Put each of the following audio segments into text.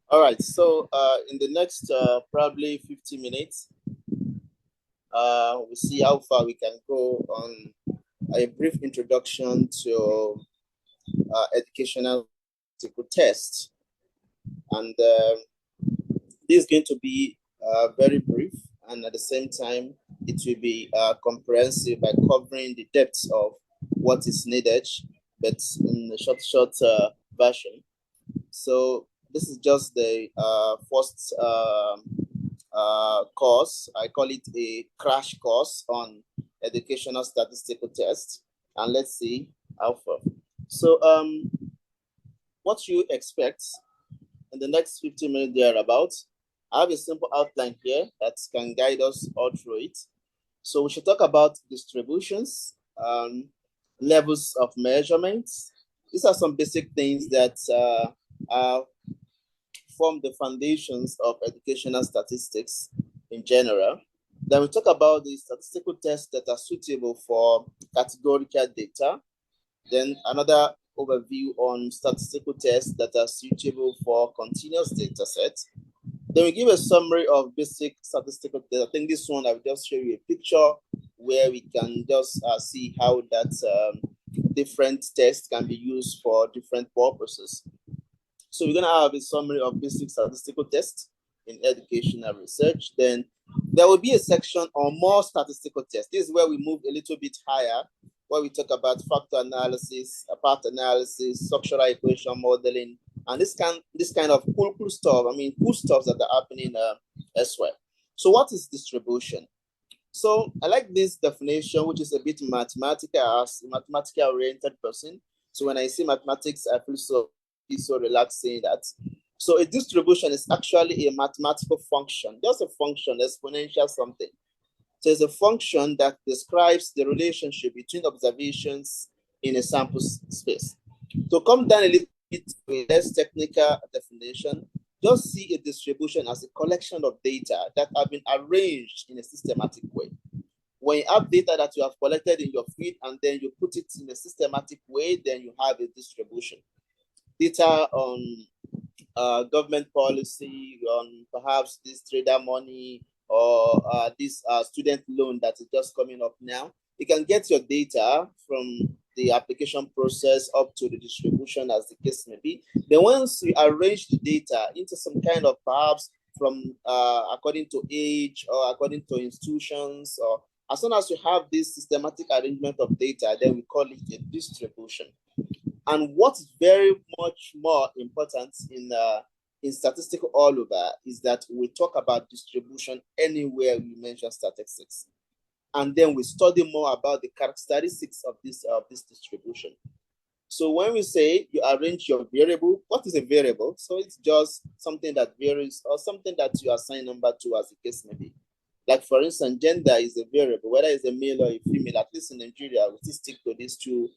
All right, so in the next probably 50 minutes, we'll see how far we can go on a brief introduction to educational tests. And this is going to be very brief, and at the same time, it will be comprehensive by covering the depths of what is needed, but in a short version. So this is just the first course. I call it a crash course on educational statistical tests. And let's see how far. So what you expect in the next 15 minutes thereabouts, I have a simple outline here that can guide us all through it. So we should talk about distributions, levels of measurements. These are some basic things that form the foundations of educational statistics in general. Then we talk about the statistical tests that are suitable for categorical data. Then another overview on statistical tests that are suitable for continuous data sets. Then we give a summary of basic statistical data. I think this one I'll just show you a picture where we can just see how that different tests can be used for different purposes. So we're gonna have a summary of basic statistical tests in educational research. Then there will be a section on more statistical tests. This is where we move a little bit higher, where we talk about factor analysis, path analysis, structural equation modeling, and this kind of cool stuff. I mean, cool stuff that are happening elsewhere. So what is distribution? So I like this definition, which is a bit mathematical, as a mathematically oriented person. So when I see mathematics, I feel so relaxed saying that. So a distribution is actually a mathematical function, just a function, exponential something. So it's a function that describes the relationship between observations in a sample space. To come down a little bit to a less technical definition, just see a distribution as a collection of data that have been arranged in a systematic way. When you have data that you have collected in your field and then you put it in a systematic way, then you have a distribution. Data on government policy, on perhaps this trader money, or this student loan that is just coming up now. You can get your data from the application process up to the distribution, as the case may be. Then once you arrange the data into some kind of perhaps from according to age or according to institutions, or as soon as you have this systematic arrangement of data, then we call it a distribution. And what's very much more important in statistical all over is that we talk about distribution anywhere we mention statistics. And then we study more about the characteristics of this distribution. So when we say you arrange your variable, what is a variable? So it's just something that varies or something that you assign number to, as the case may be. Like for instance, gender is a variable, whether it's a male or a female. At least in Nigeria, we still stick to these two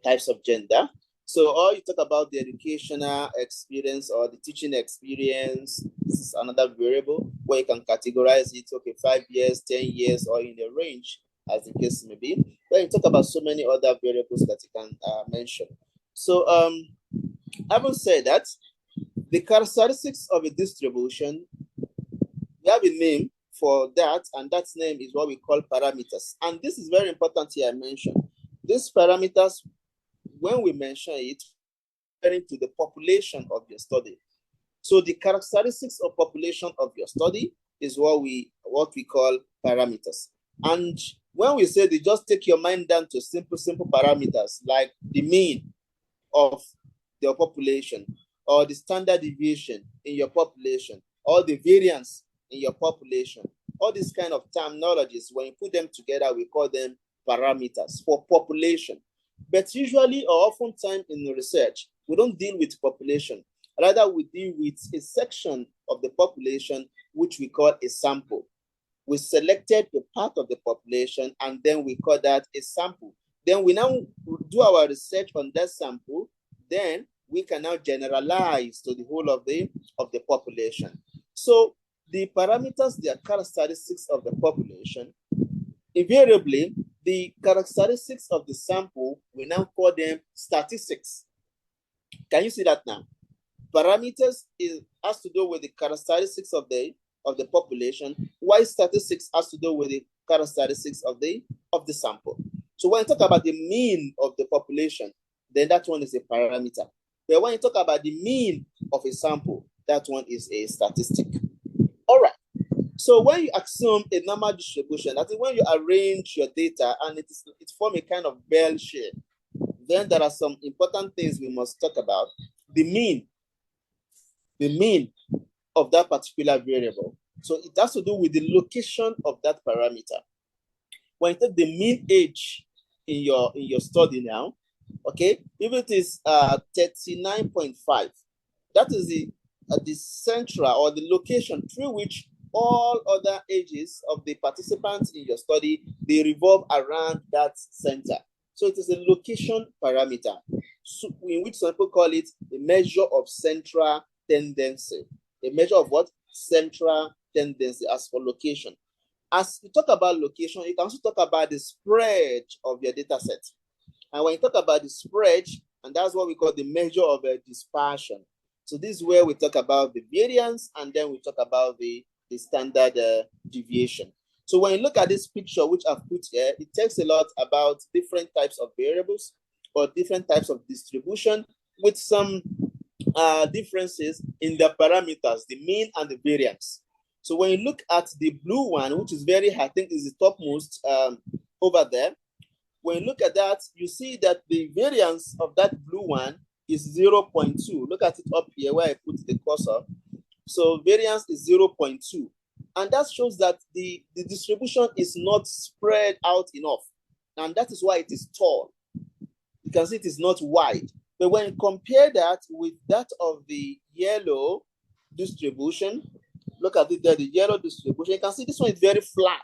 types of gender. So or you talk about the educational experience or the teaching experience. This is another variable where you can categorize it, okay, 5 years, 10 years, or in a range, as the case may be. Then you talk about so many other variables that you can mention. So having said that, the characteristics of a distribution, we have a name for that, and that name is what we call parameters. And this is very important here, I mentioned. These parameters, when we mention it, referring to the population of your study. So the characteristics of population of your study is what we call parameters. And when we say they, just take your mind down to simple parameters like the mean of your population, or the standard deviation in your population, or the variance in your population. All these kind of terminologies, when you put them together, we call them parameters for population. But usually or oftentimes in research, we don't deal with population. Rather, we deal with a section of the population, which we call a sample. We selected a part of the population, and then we call that a sample. Then we now do our research on that sample. Then we can now generalize to the whole of the population. So the parameters, the characteristics of the population, invariably, the characteristics of the sample, we now call them statistics. Can you see that now? Parameters has to do with the characteristics of the population, while statistics has to do with the characteristics of the sample. So when you talk about the mean of the population, then that one is a parameter. But when you talk about the mean of a sample, that one is a statistic. All right. So when you assume a normal distribution, that is when you arrange your data and it forms a kind of bell shape, then there are some important things we must talk about. The mean of that particular variable. So it has to do with the location of that parameter. When you take the mean age in your study now, okay, if it is 39.5, that is the central or the location through which all other ages of the participants in your study, they revolve around that center. So it is a location parameter, so in which some people call it a measure of central tendency. A measure of what? Central tendency as for location. As you talk about location, you can also talk about the spread of your data set. And when you talk about the spread, and that's what we call the measure of dispersion. So this is where we talk about the variance, and then we talk about the standard deviation. So when you look at this picture, which I've put here, it tells a lot about different types of variables or different types of distribution with some differences in the parameters, the mean and the variance. So when you look at the blue one, which is very, I think is the topmost over there, when you look at that, you see that the variance of that blue one is 0.2. Look at it up here where I put the cursor. So variance is 0.2. And that shows that the distribution is not spread out enough. And that is why it is tall. You can see it is not wide. But when you compare that with that of the yellow distribution, look at it there, the yellow distribution, you can see this one is very flat,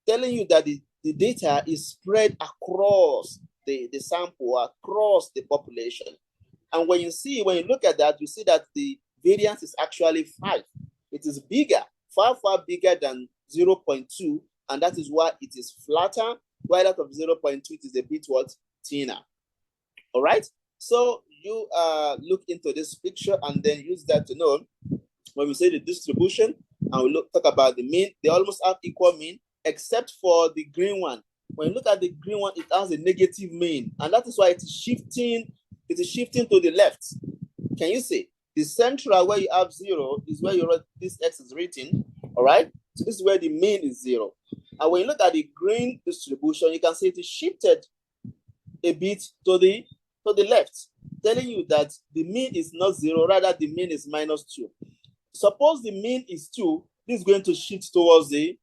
telling you that the data is spread across the sample, across the population. And when you look at that, you see that the variance is actually 5. It is bigger, far bigger than 0.2, and that is why it is flatter, while that of 0.2 it is a bit thinner. All right? So you look into this picture and then use that to know when we say the distribution, and we talk about the mean, they almost have equal mean, except for the green one. When you look at the green one, it has a negative mean, and that is why it is shifting to the left. Can you see? The central where you have 0 is where this x is written, all right? So this is where the mean is 0. And when you look at the green distribution, you can see it is shifted a bit to the left, telling you that the mean is not 0, rather the mean is -2. Suppose the mean is 2, this is going to shift towards the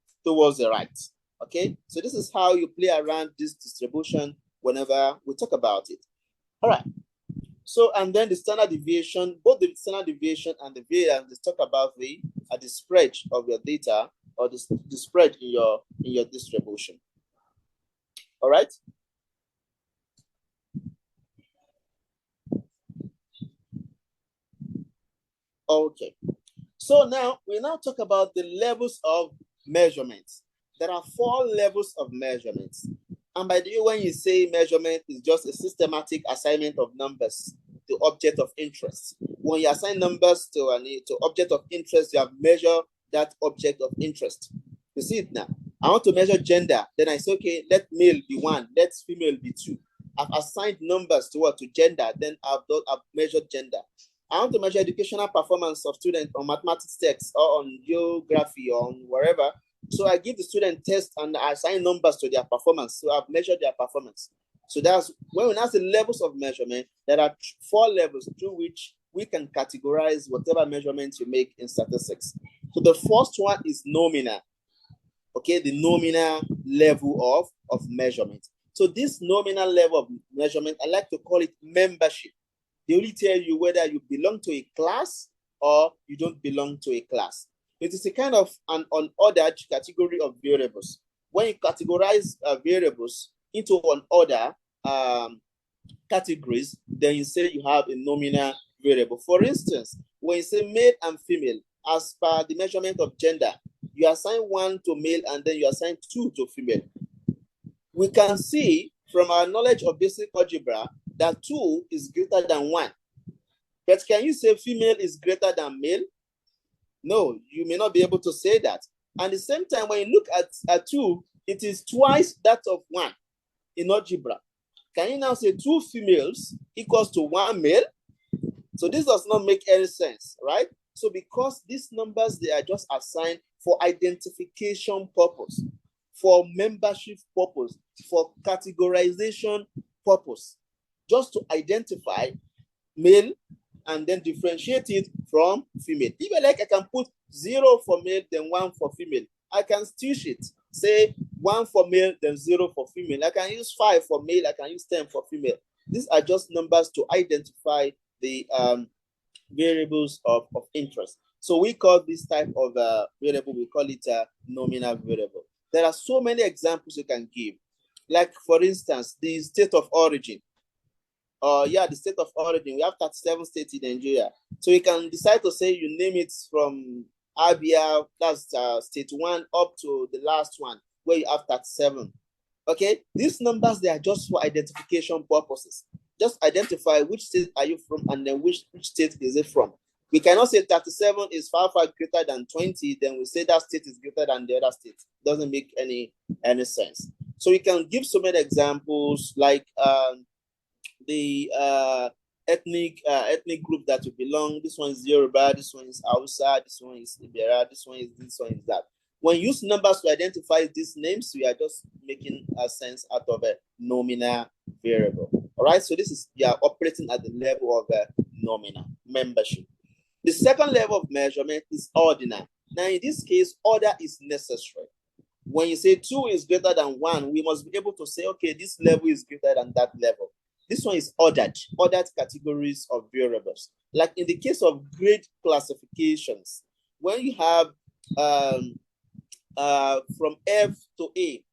right. Okay, so this is how you play around this distribution whenever we talk about it. All right. So, and then the standard deviation, both the standard deviation and the variance, let's talk about the spread of your data, or the spread in your distribution. All right. Okay. So now we talk about the levels of measurements. There are 4 levels of measurements. And by the way, when you say measurement, it's just a systematic assignment of numbers to object of interest. When you assign numbers to object of interest, you have measured that object of interest. You see it now. I want to measure gender. Then I say, okay, let male be 1, let female be 2. I've assigned numbers to gender, then I've measured gender. I want to measure educational performance of students on mathematics text or on geography or on wherever. So I give the student tests and I assign numbers to their performance. So I've measured their performance. So that's when we ask the levels of measurement, there are 4 levels through which we can categorize whatever measurements you make in statistics. So the first one is nominal. Okay, the nominal level of measurement. So this nominal level of measurement, I like to call it membership. They only tell you whether you belong to a class or you don't belong to a class. It is a kind of an unordered category of variables. When you categorize variables into unordered categories, then you say you have a nominal variable. For instance, when you say male and female, as per the measurement of gender, you assign 1 to male and then you assign 2 to female. We can see from our knowledge of basic algebra that 2 is greater than 1. But can you say female is greater than male? No, you may not be able to say that. And at the same time, when you look at 2, it is twice that of 1 in algebra. Can you now say 2 females equals to 1 male? So this does not make any sense, right? So because these numbers, they are just assigned for identification purpose, for membership purpose, for categorization purpose, just to identify male and then differentiate it from female. Even like I can put 0 for male, then 1 for female. I can stitch it. Say 1 for male, then 0 for female. I can use 5 for male. I can use 10 for female. These are just numbers to identify the variables of interest. So we call this type of variable, we call it a nominal variable. There are so many examples you can give. Like, for instance, the state of origin. The state of origin. We have 37 states in Nigeria. So you can decide to say you name it from Abia, that's state 1, up to the last one, where you have 37. Okay, these numbers, they are just for identification purposes. Just identify which state are you from, and then which state is it from. We cannot say 37 is far greater than 20, then we say that state is greater than the other state. It doesn't make any sense. So we can give so many examples, like the ethnic group that you belong. This one is Yoruba, this one is Hausa, this one is Ibera, this one is that. When you use numbers to identify these names, we are just making a sense out of a nominal variable. All right, so this is, you are operating at the level of a nominal membership. The second level of measurement is ordinal. Now, in this case, order is necessary. When you say 2 is greater than 1, we must be able to say, okay, this level is greater than that level. This one is ordered categories of variables. Like in the case of grade classifications, when you have from F to A,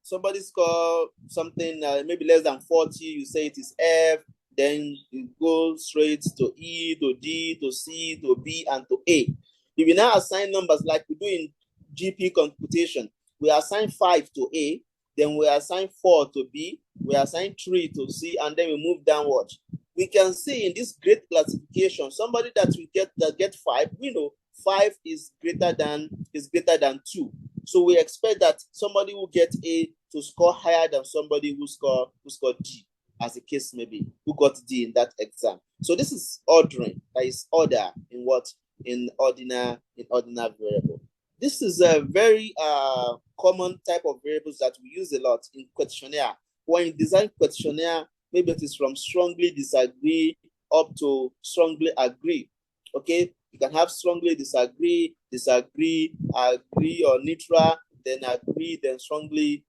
somebody score something maybe less than 40, you say it is F, then you go straight to E, to D, to C, to B, and to A. If you now assign numbers like we do in GP computation, we assign 5 to A, then we assign 4 to B, we assign 3 to C, and then we move downward. We can see in this grade classification, somebody that get 5, we know 5 is greater than 2. So we expect that somebody who get A to score higher than somebody who score D, as the case may be, who got D in that exam. So this is ordering. That is order in what? In ordinal variable. This is a very common type of variables that we use a lot in questionnaire. When you design questionnaire, maybe it is from strongly disagree up to strongly agree. Okay, you can have strongly disagree, agree, or neutral, then agree, then strongly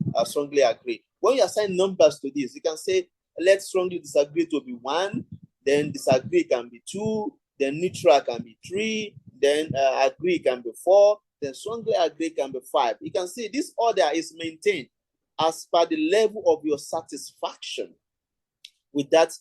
agree. When you assign numbers to this, you can say, let strongly disagree to be 1, then disagree can be 2, then neutral can be 3, then agree can be 4, then strongly agree can be 5. You can see this order is maintained as per the level of your satisfaction with that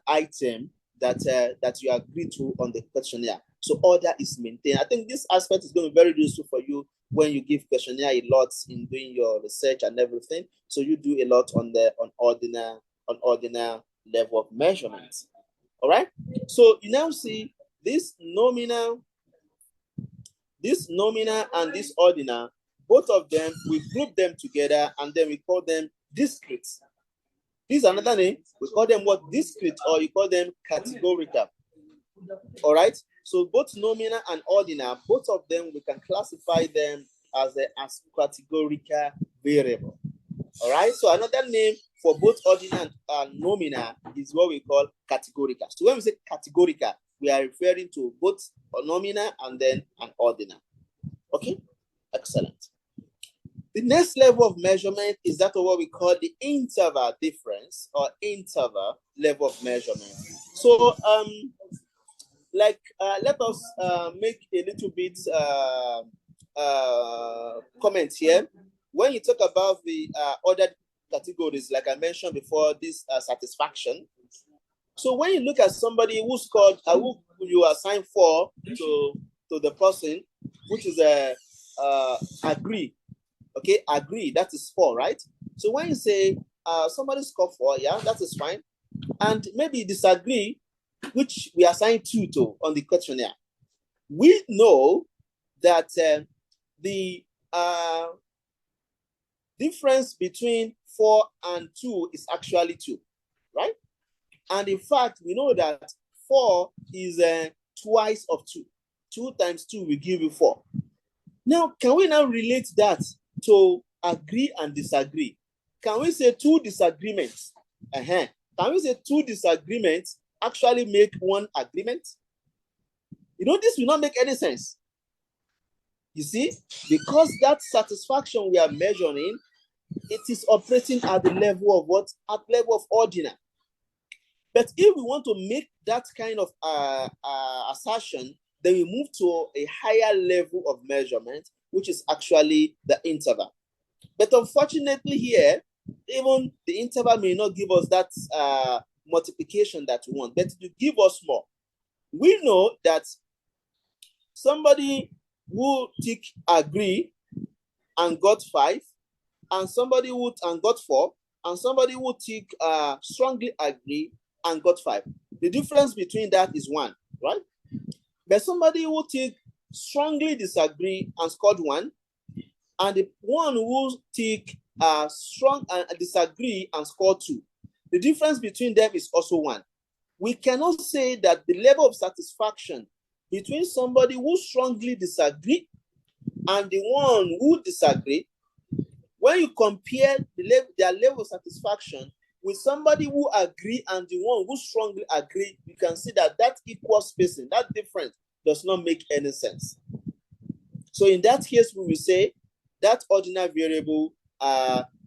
item that you agree to on the questionnaire. So order is maintained. I think this aspect is going to be very useful for you when you give questionnaire a lot in doing your research and everything. So you do a lot on ordinal level of measurement. All right. So you now see this nominal and this ordinal, both of them, we group them together and then we call them discrete. This is another name. We call them what? Discrete, or you call them categorical. All right. So both nominal and ordinal, both of them, we can classify them as categorical variable. All right. So another name for both ordinal and nominal is what we call categorical. So when we say categorical, we are referring to both nominal and then an ordinal. Okay. Excellent. The next level of measurement is that of what we call the interval difference or interval level of measurement. So, let us make a little bit comment here. When you talk about the other categories, like I mentioned before, this satisfaction. So when you look at somebody who scored, who you assign 4 to the person, which is agree. Okay, agree, that is 4, right? So when you say somebody scored 4, yeah, that is fine. And maybe disagree, which we assign 2 to on the questionnaire, we know that the difference between 4 and 2 is actually 2, right? And in fact, we know that 4 is twice of 2. 2 times 2 will give you 4. Now, can we now relate that to agree and disagree? Can we say 2 disagreements? Can we say 2 disagreements actually make 1 agreement? You know, this will not make any sense. You see, because that satisfaction we are measuring, it is operating at the level of what? At level of ordinal. But if we want to make that kind of assertion, then we move to a higher level of measurement, which is actually the interval. But unfortunately here, even the interval may not give us that multiplication that we want, but to give us more. We know that somebody who tick agree and got 5, and somebody who and got 4, and somebody who tick strongly agree and got 5. The difference between that is 1, right? But somebody who tick strongly disagree and scored 1, and the one who tick strong and disagree and scored 2. The difference between them is also 1. We cannot say that the level of satisfaction between somebody who strongly disagree and the one who disagree, when you compare their level of satisfaction with somebody who agree and the one who strongly agree, you can see that that equal spacing, that difference does not make any sense. So in that case, we will say that ordinal variable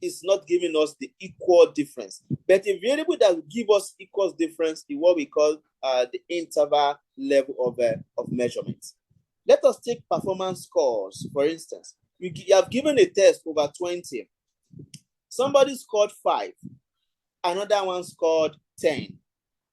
is not giving us the equal difference. But a variable that will give us equal difference is what we call the interval level of measurement. Let us take performance scores, for instance. You have given a test over 20. Somebody scored 5. Another one scored 10.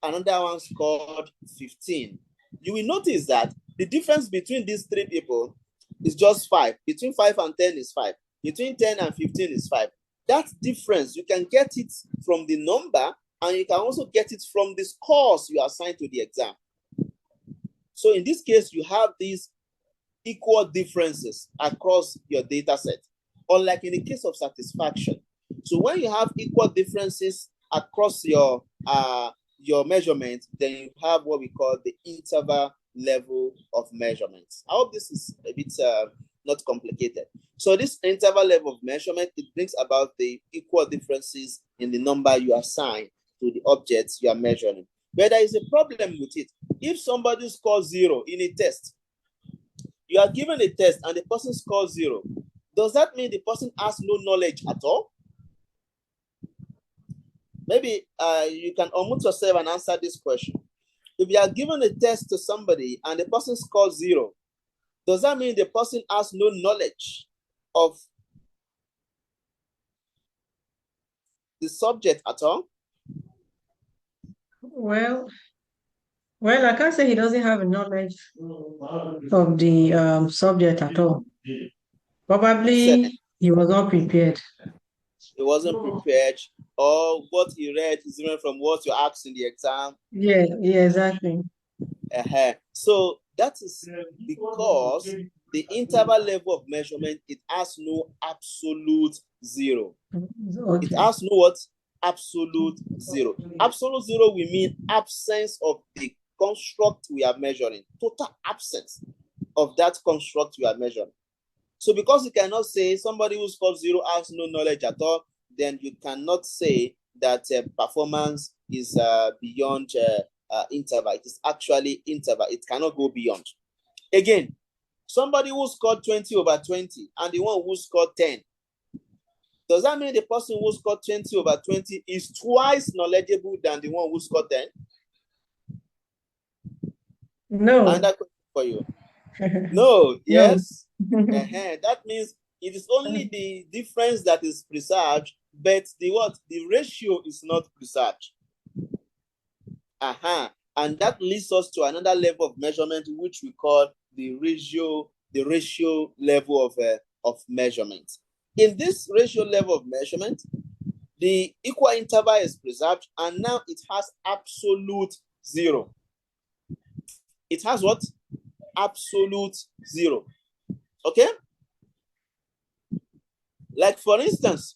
Another one scored 15. You will notice that the difference between these 3 people is just 5. Between 5 and 10 is 5. Between 10 and 15 is 5. That difference, you can get it from the number, and you can also get it from the scores you assign to the exam. So in this case, you have these equal differences across your data set, unlike in the case of satisfaction. So when you have equal differences across your measurement, then you have what we call the interval level of measurement. I hope this is a bit not complicated. So this interval level of measurement, it brings about the equal differences in the number you assign to the objects you are measuring. But there is a problem with it. If somebody scores 0 in a test, you are given a test and the person scores 0, does that mean the person has no knowledge at all? Maybe you can unmute yourself and answer this question. If you are given a test to somebody and the person scores 0, does that mean the person has no knowledge of the subject at all? Well, I can't say he doesn't have a knowledge of the subject at all. Probably he was not prepared. He wasn't prepared, or what he read is different from what you asked in the exam. Yeah, exactly. So that is because the interval level of measurement, it has no absolute 0. Okay. It has no what? Absolute 0. Absolute 0 will mean absence of the construct we are measuring. Total absence of that construct we are measuring. So because you cannot say somebody who scores 0 has no knowledge at all, then you cannot say that performance is beyond interval. It is actually interval. It cannot go beyond. Again, somebody who scored 20 over 20 and the one who scored 10, does that mean the person who scored 20 over 20 is twice knowledgeable than the one who scored 10? No. And that question for you. No, yes. That means it is only the difference that is preserved, but the ratio is not preserved. And that leads us to another level of measurement, which we call the ratio level of measurement. In this ratio level of measurement, the equal interval is preserved, and now it has absolute 0. It has what? Absolute zero. Okay? Like for instance,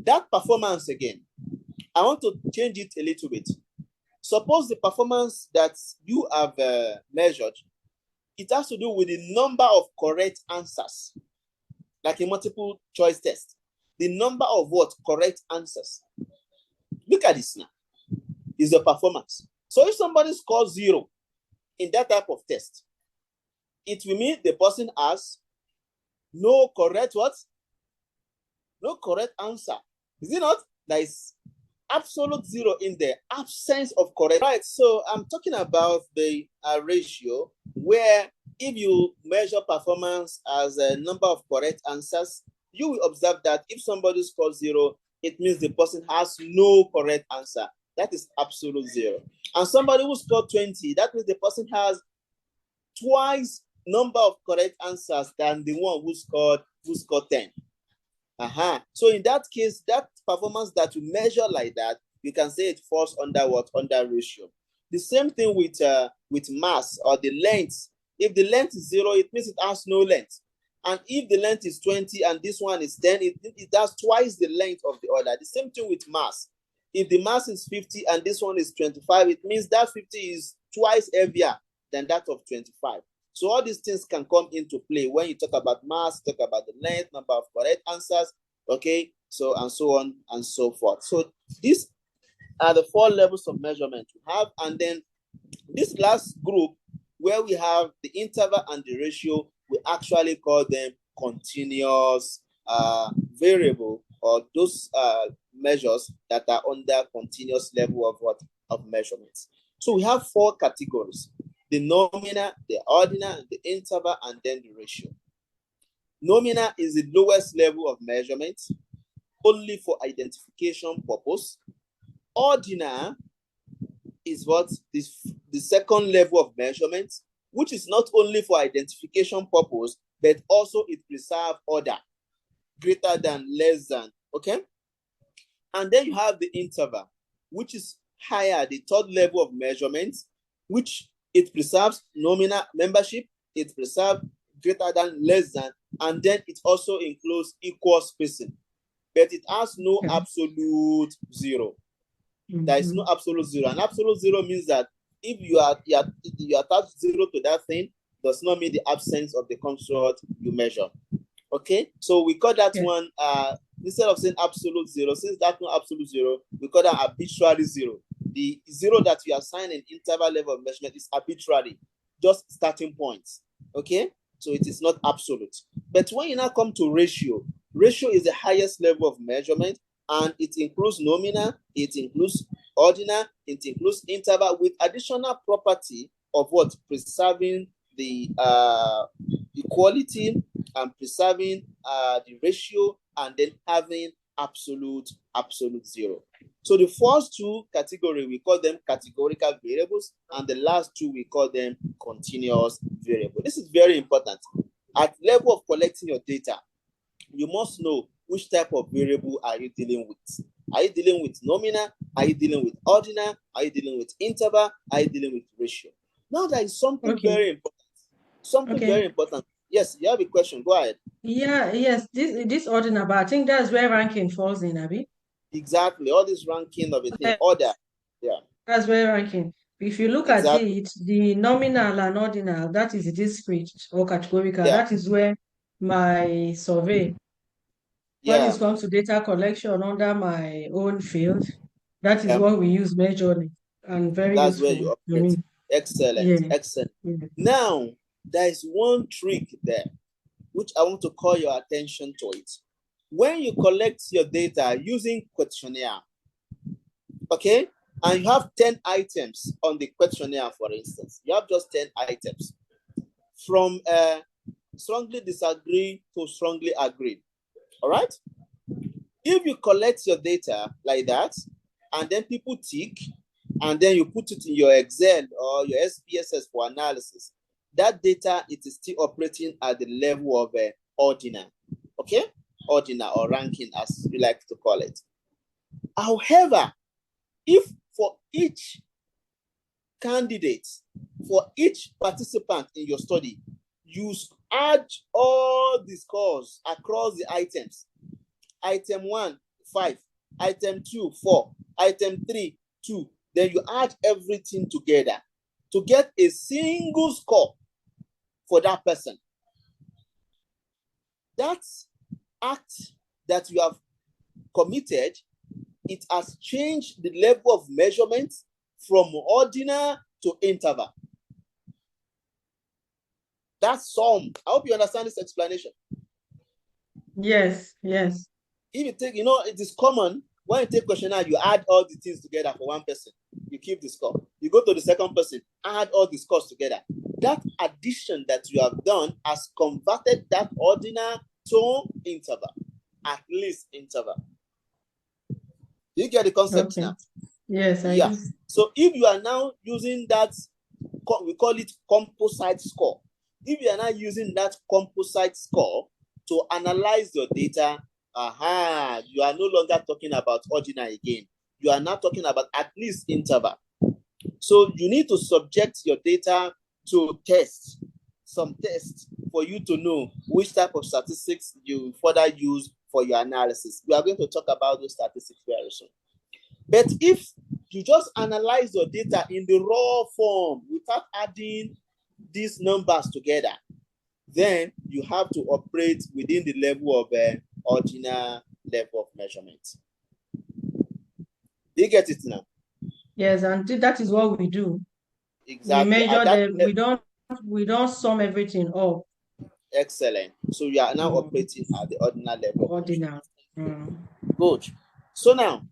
that performance again, I want to change it a little bit. Suppose the performance that you have measured, it has to do with the number of correct answers, like a multiple choice test. The number of what? Correct answers. Look at this now. Is the performance. So if somebody scores 0 in that type of test, it will mean the person has no correct what? No correct answer. Is it not? There is absolute 0 in there. Absence of correct. Right. So I'm talking about the ratio where if you measure performance as a number of correct answers, you will observe that if somebody scores 0, it means the person has no correct answer. That is absolute 0. And somebody who scored 20, that means the person has twice number of correct answers than the one who scored 10. So in that case, that performance that you measure like that, you can say it falls under what? Under ratio. The same thing with mass or the length. If the length is 0, it means it has no length. And if the length is 20 and this one is 10, it has twice the length of the other. The same thing with mass. If the mass is 50 and this one is 25, it means that 50 is twice heavier than that of 25. So all these things can come into play when you talk about mass, talk about the length, number of correct answers, okay, so and so on and so forth. So these are the 4 levels of measurement we have. And then this last group where we have the interval and the ratio, we actually call them continuous variable, or those measures that are under continuous level of what? Of measurements. So we have 4 categories: the nominal, the ordinal, the interval, and then the ratio. Nominal is the lowest level of measurement, only for identification purpose. Ordinal is what? The second level of measurement, which is not only for identification purpose, but also it preserves order, greater than, less than, okay? And then you have the interval, which is higher, the third level of measurement, which it preserves nominal membership, it preserves greater than, less than, and then it also includes equal spacing, but it has no absolute 0. There is no absolute 0. And absolute 0 means that if you attach 0 to that thing, does not mean the absence of the construct you measure. Okay, so we call that one, instead of saying absolute 0, since that's not absolute 0, we call that arbitrary 0. The 0 that you assign in interval level of measurement is arbitrary, just starting points. Okay, so it is not absolute. But when you now come to ratio, ratio is the highest level of measurement, and it includes nominal, it includes ordinal, it includes interval, with additional property of what? Preserving the equality and preserving the ratio, and then having absolute 0. So the first 2 categories, we call them categorical variables, and the last 2 we call them continuous variable. This is very important. At level of collecting your data, you must know which type of variable are you dealing with. Are you dealing with nominal? Are you dealing with ordinal? Are you dealing with interval? Are you dealing with ratio? Now there is something very important. Something very important. Yes, you have a question. Go ahead. Yes, this ordinal, but I think that's where ranking falls in, Abby. Exactly. All this ranking of a thing, order. Yeah. That's where ranking. If you look at it, the nominal and ordinal, that is discrete or categorical. Yeah. That is where my survey, when it comes to data collection under my own field, that is what we use majorly, and very That's useful. where you operate. Excellent. Excellent. Now, there is one trick there, which I want to call your attention to it. When you collect your data using questionnaire, okay, and you have 10 items on the questionnaire, for instance, you have just 10 items from strongly disagree to strongly agree. All right. If you collect your data like that, and then people tick, and then you put it in your Excel or your SPSS for analysis, that data, it is still operating at the level of ordinal. Okay, ordinal or ranking, as you like to call it. However, if for each candidates for each participant in your study. You add all the scores across the items. Item 1, 5. Item 2, 4. Item 3, 2. Then you add everything together to get a single score for that person. That act that you have committed, it has changed the level of measurement from ordinal to interval. That's sum. I hope you understand this explanation. Yes, yes. If you take, it is common when you take questionnaire, you add all the things together for one person. You keep the score. You go to the second person, add all the scores together. That addition that you have done has converted that ordinal to interval, at least interval. Do you get the concept now? Yes, I Yeah. do. So if you are now using that, we call it composite score. If you are now using that composite score to analyze your data, you are no longer talking about ordinal again. You are now talking about at least interval. So you need to subject your data to some tests for you to know which type of statistics you further use for your analysis. We are going to talk about those statistics very soon. But if you just analyze your data in the raw form without adding these numbers together, then you have to operate within the level of ordinal level of measurement. Do you get it now? Yes, and that is what we do. Exactly. We measure them. We don't sum everything up. Excellent. So you are now operating at the ordinal level. Ordinal. Good. So now,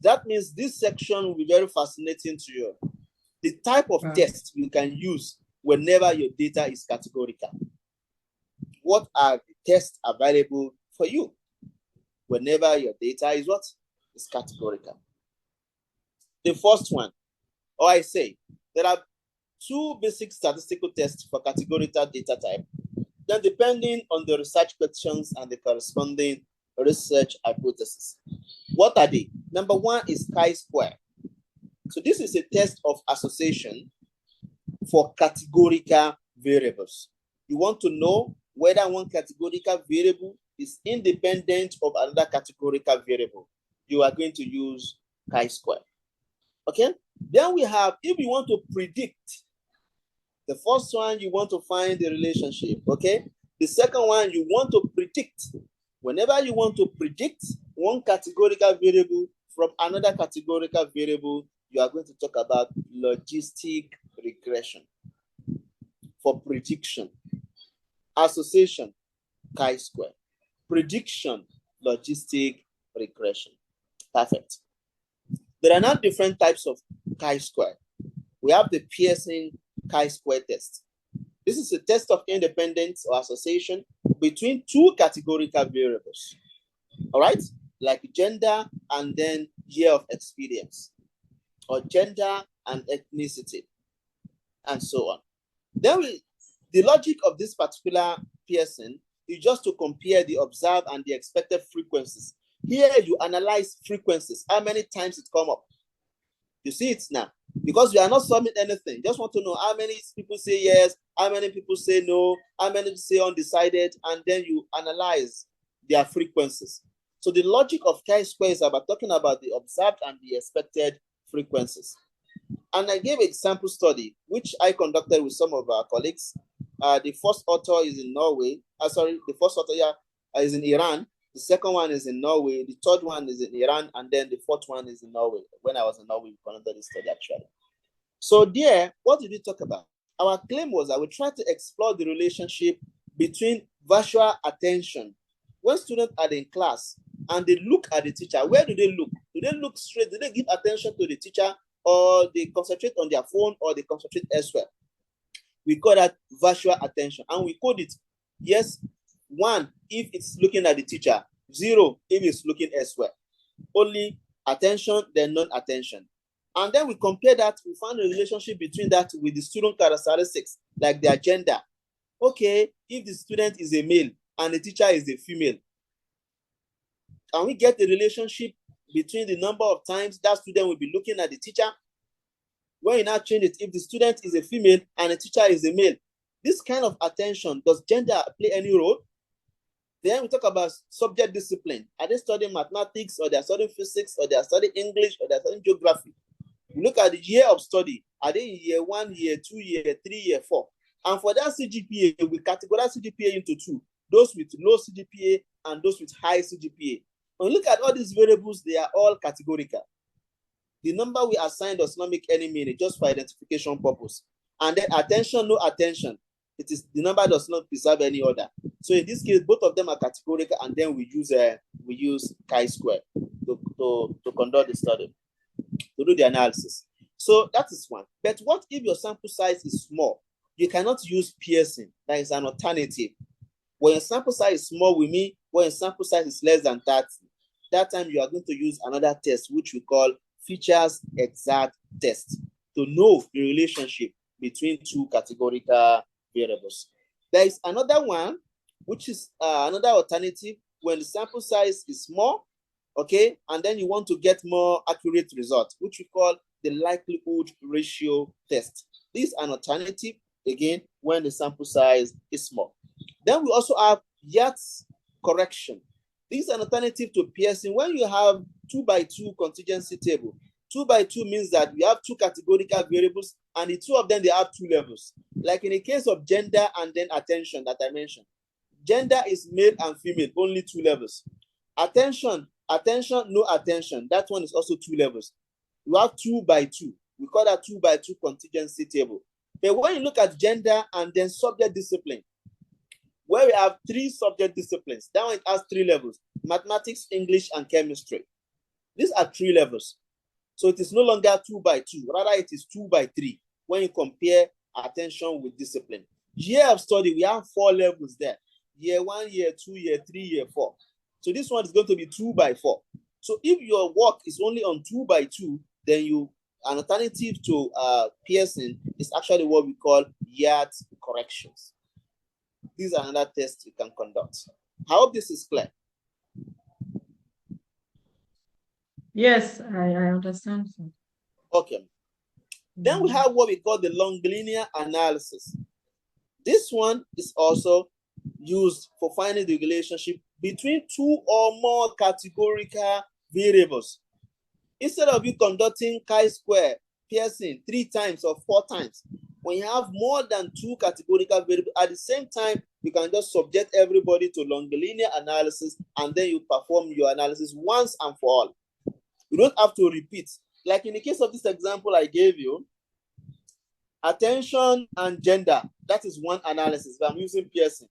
that means this section will be very fascinating to you. The type of test you can use whenever your data is categorical. What are the tests available for you whenever your data is what? Is categorical. The first one, or I say, there are two basic statistical tests for categorical data type. Then depending on the research questions and the corresponding research hypothesis. What are they? Number one is chi-square. So this is a test of association for categorical variables. You want to know whether one categorical variable is independent of another categorical variable. You are going to use chi-square. Okay? Then we have, if you want to predict, the first one, you want to find the relationship. Okay? The second one, you want to predict. Whenever you want to predict one categorical variable from another categorical variable, you are going to talk about logistic regression. For prediction, association, chi-square. Prediction, logistic regression. Perfect. There are now different types of chi-square. We have the Pearson chi-square test. This is a test of independence or association between two categorical variables. All right? Like gender and then year of experience, or gender and ethnicity, and so on. Then the logic of this particular Pearson is just to compare the observed and the expected frequencies. Here you analyze frequencies, how many times it come up. You see it now. Because you are not summing anything. Just want to know how many people say yes, how many people say no, how many say undecided, and then you analyze their frequencies. So the logic of chi-square is about talking about the observed and the expected frequencies. And I gave a sample study, which I conducted with some of our colleagues. The first author is in Norway. The first author is in Iran. The second one is in Norway. The third one is in Iran. And then the fourth one is in Norway. When I was in Norway, we conducted this study actually. So there, what did we talk about? Our claim was that we tried to explore the relationship between virtual attention. When students are in class and they look at the teacher, where do they look? Do they look straight? Do they give attention to the teacher, or they concentrate on their phone, or they concentrate elsewhere? We call that virtual attention. And we code it, yes, 1 if it's looking at the teacher, 0 if it's looking elsewhere. Only attention, then non-attention. And then we compare that, we found a relationship between that with the student characteristics, like their gender. Okay, if the student is a male and the teacher is a female, can we get the relationship between the number of times that student will be looking at the teacher When you now change it, if the student is a female and the teacher is a male, this kind of attention, does gender play any role? Then we talk about subject discipline. Are they studying mathematics, or they are studying physics, or they are studying English, or they are studying geography? We look at the year of study. Are they in year 1, year 2, year 3, year 4? And for that CGPA, we categorize CGPA into two: those with low CGPA and those with high CGPA. When we look at all these variables, they are all categorical. The number we assign does not make any meaning, just for identification purpose. And then attention, no attention. It is the number does not preserve any order. So in this case, both of them are categorical, and then we use chi-square to conduct the study, to do the analysis. So that is one. But what if your sample size is small? You cannot use Pearson. That is an alternative. When your sample size is small, we mean when your sample size is less than 30. That time you are going to use another test, which we call features exact test, to know the relationship between two categorical variables. There is another one, which is another alternative when the sample size is small, okay, and then you want to get more accurate results, which we call the likelihood ratio test. This is an alternative, again, when the sample size is small. Then we also have Yates correction. This is an alternative to Pearson. When you have 2x2 contingency table, 2x2 means that we have two categorical variables, and the two of them, they have two levels. Like in the case of gender and then attention that I mentioned. Gender is male and female, only two levels. Attention, no attention. That one is also two levels. You have 2x2. We call that 2x2 contingency table. But when you look at gender and then subject discipline, where we have three subject disciplines, that one has three levels: mathematics, English, and chemistry. These are three levels. So it is no longer 2x2, rather it is 2x3 when you compare attention with discipline. Year of study, we have four levels there: year 1, year 2, year 3, year 4. So this one is going to be 2x4. So if your work is only on 2x2, then an alternative to Pearson is actually what we call Yates corrections. These are another tests you can conduct. I hope this is clear. Yes, I understand. Okay. Then we have what we call the longlinear analysis. This one is also used for finding the relationship between two or more categorical variables. Instead of you conducting chi-square, Pearson 3 times or 4 times, when you have more than two categorical variables, at the same time, you can just subject everybody to longlinear analysis, and then you perform your analysis once and for all. You don't have to repeat. Like in the case of this example I gave you, attention and gender, that is one analysis, but I'm using Pearson.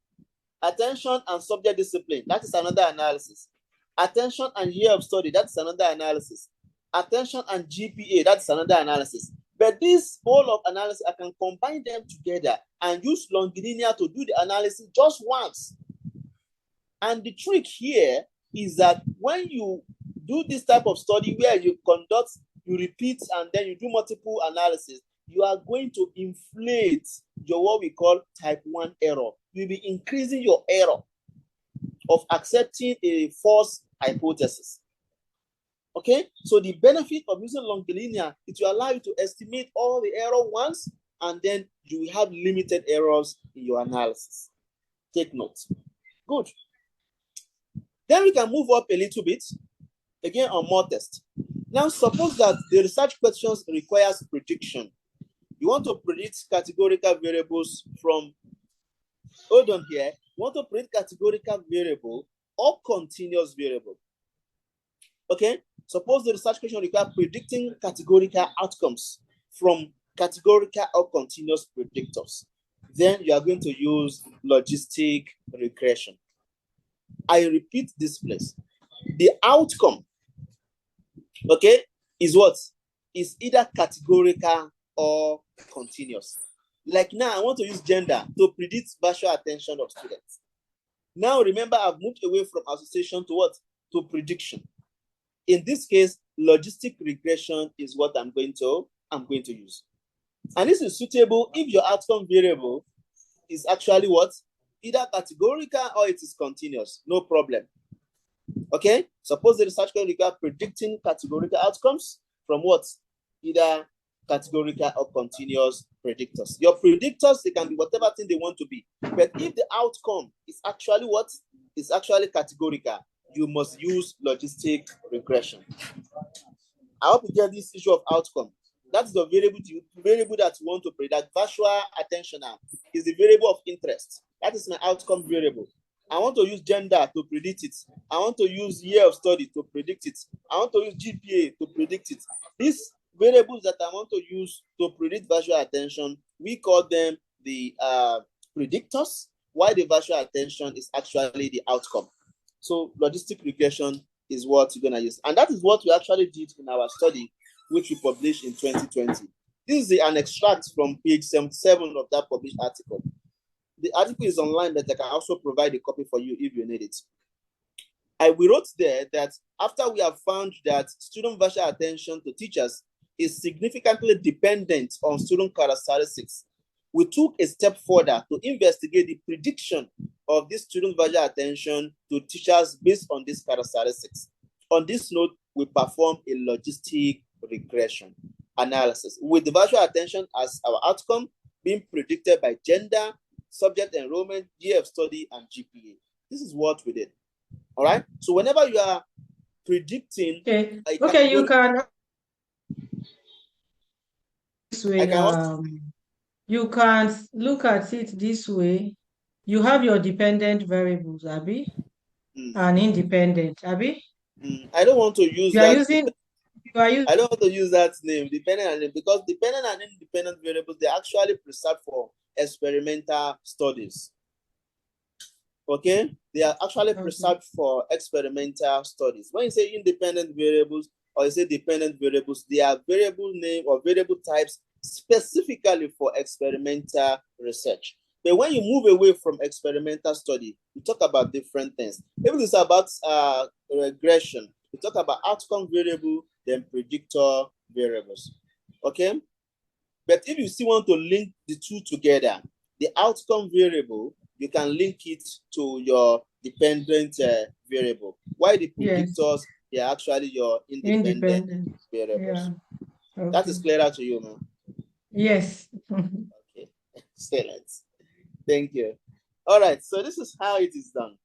Attention and subject discipline, that is another analysis. Attention and year of study, that's another analysis. Attention and GPA, that's another analysis. But this whole of analysis, I can combine them together and use longlinear to do the analysis just once. And the trick here is that when you do this type of study where you conduct, you repeat, and then you do multiple analysis, you are going to inflate your what we call type 1 error. You'll be increasing your error of accepting a false hypothesis. Okay, so the benefit of using longlinear is to allow you to estimate all the error once, and then you will have limited errors in your analysis. Take note. Good. Then we can move up a little bit, again on more tests. Now, suppose that the research questions requires prediction. You want to predict categorical variables from, hold on here, you want to predict categorical variable or continuous variable. Okay, suppose the research question requires predicting categorical outcomes from categorical or continuous predictors. Then you are going to use logistic regression. I repeat this place. The outcome, okay, is what? Is either categorical or continuous. Like now, I want to use gender to predict spatial attention of students. Now, remember, I've moved away from association to what? To prediction. In this case, logistic regression is what I'm going to use. And this is suitable if your outcome variable is actually what? Either categorical or it is continuous. No problem. Okay? Suppose the research can require predicting categorical outcomes from what? Either categorical or continuous predictors. Your predictors, they can be whatever thing they want to be. But if the outcome is actually what is actually categorical, you must use logistic regression. I hope you get this issue of outcome. That's the variable that you want to predict. Virtual attention now is the variable of interest. That is my outcome variable. I want to use gender to predict it. I want to use year of study to predict it. I want to use GPA to predict it. These variables that I want to use to predict virtual attention, we call them the predictors, while the virtual attention is actually the outcome. So logistic regression is what you're going to use. And that is what we actually did in our study, which we published in 2020. This is an extract from page 77 of that published article. The article is online, but I can also provide a copy for you if you need it. We wrote there that after we have found that student virtual attention to teachers is significantly dependent on student characteristics, we took a step further to investigate the prediction of this student virtual attention to teachers based on these characteristics. On this note, we perform a logistic regression analysis with the virtual attention as our outcome being predicted by gender, subject enrollment, year of study, and GPA. This is what we did. All right. So whenever you are predicting, okay, you can this way. You can look at it this way. You have your dependent variables, Abby, and independent, Abby. I don't want to use that. I don't want to use that name, dependent, because dependent and independent variables, they actually preserved for experimental studies. Okay, they are actually preserved for experimental studies. When you say independent variables or you say dependent variables, they are variable name or variable types specifically for experimental research. But when you move away from experimental study, you talk about different things. If it's about regression, we talk about outcome variable, then predictor variables. Okay, but if you still want to link the two together, the outcome variable, you can link it to your dependent variable. Why the predictors, they are actually your independent variables. Yeah. Okay. That is clearer to you, man. Yes. Okay, excellent. Thank you. All right, so this is how it is done.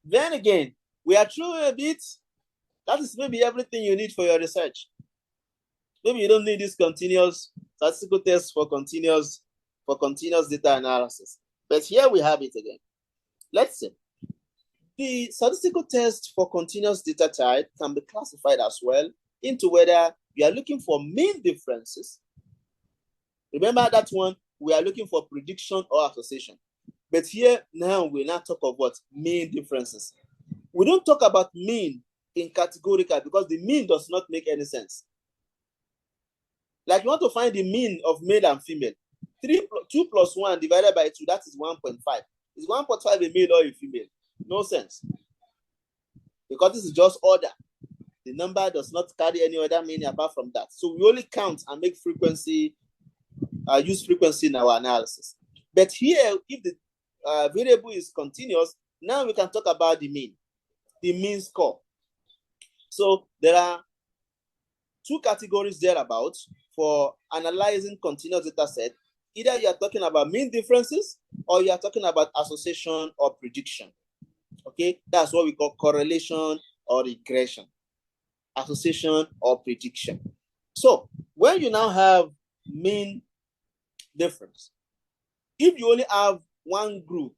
Then again, we are through a bit. That is maybe everything you need for your research. Maybe you don't need this continuous statistical test for continuous data analysis. But here we have it again. Let's see. The statistical test for continuous data type can be classified as well into whether you are looking for mean differences. Remember that one, we are looking for prediction or association. But here now we now talk of what? Mean differences. We don't talk about mean in categorical because the mean does not make any sense. Like you want to find the mean of male and female. 2 plus 1 divided by 2, that is 1.5. Is 1.5 a male or a female? No sense. Because this is just order. The number does not carry any other meaning apart from that. So we only count and make frequency, use frequency in our analysis. But here, if the variable is continuous, now we can talk about the mean score. So there are 2 categories thereabout for analyzing continuous data set. Either you are talking about mean differences or you are talking about association or prediction. Okay, that's what we call correlation or regression, association or prediction. So when you now have mean difference, if you only have one group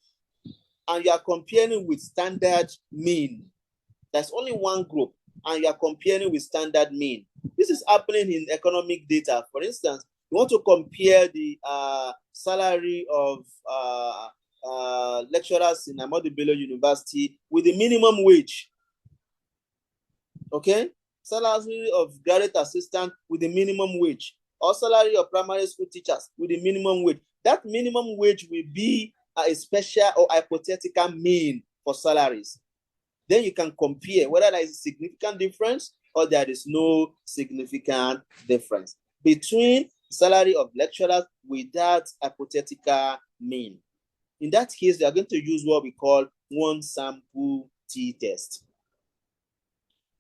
and you are comparing with standard mean, there's only one group and you are comparing with standard mean. This is happening in economic data. For instance, you want to compare the salary of lecturers in Ahmadu Bello University with the minimum wage. Okay? Salary of graduate assistant with the minimum wage, or salary of primary school teachers with the minimum wage. That minimum wage will be a special or hypothetical mean for salaries. Then you can compare whether there is a significant difference or there is no significant difference between salary of lecturers with that hypothetical mean. In that case, they are going to use what we call one sample t-test.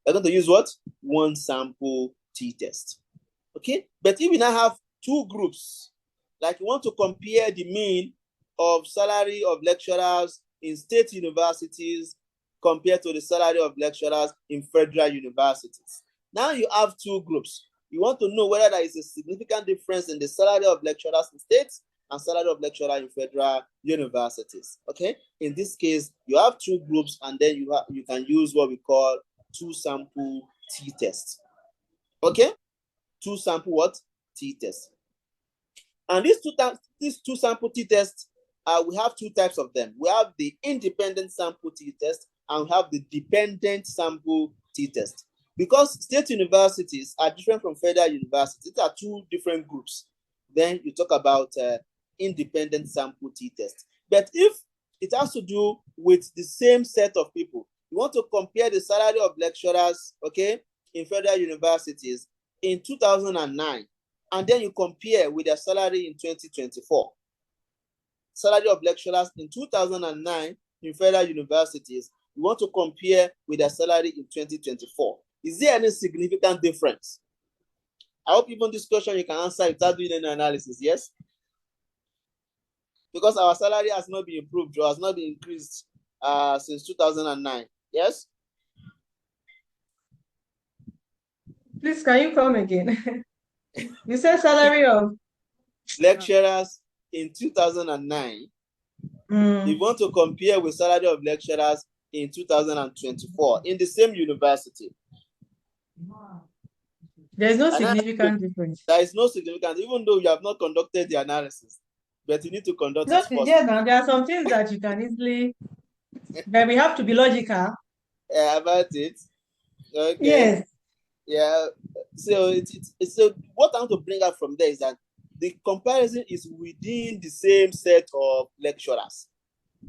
They're going to use what? One sample t-test. Okay, but if you now have two groups, like you want to compare the mean of salary of lecturers in state universities compared to the salary of lecturers in federal universities. Now you have two groups. You want to know whether there is a significant difference in the salary of lecturers in states and salary of lecturers in federal universities. Okay, in this case, you have two groups, and then you can use what we call two sample t-test. Okay, two sample what? T-test. And these two sample t-tests, we have two types of them. We have the independent sample t-test and we have the dependent sample t-test. Because state universities are different from federal universities, these are two different groups. Then you talk about independent sample t-test. But if it has to do with the same set of people, you want to compare the salary of lecturers, okay, in federal universities in 2009, and then you compare with their salary in 2024. Salary of lecturers in 2009 in federal universities, you want to compare with their salary in 2024. Is there any significant difference? I hope even this question you can answer without doing any analysis, yes? Because our salary has not been improved or has not been increased since 2009, yes? Please, can you come again? You said salary of lecturers in 2009. If you want to compare with salary of lecturers in 2024 in the same university. There's no significant difference. There is no significant, even though you have not conducted the analysis, but you need to conduct it first. Yeah, now there are some things that you can easily, but we have to be logical. About it. Okay. Yes. Yeah. So so what I want to bring up from there is that the comparison is within the same set of lecturers.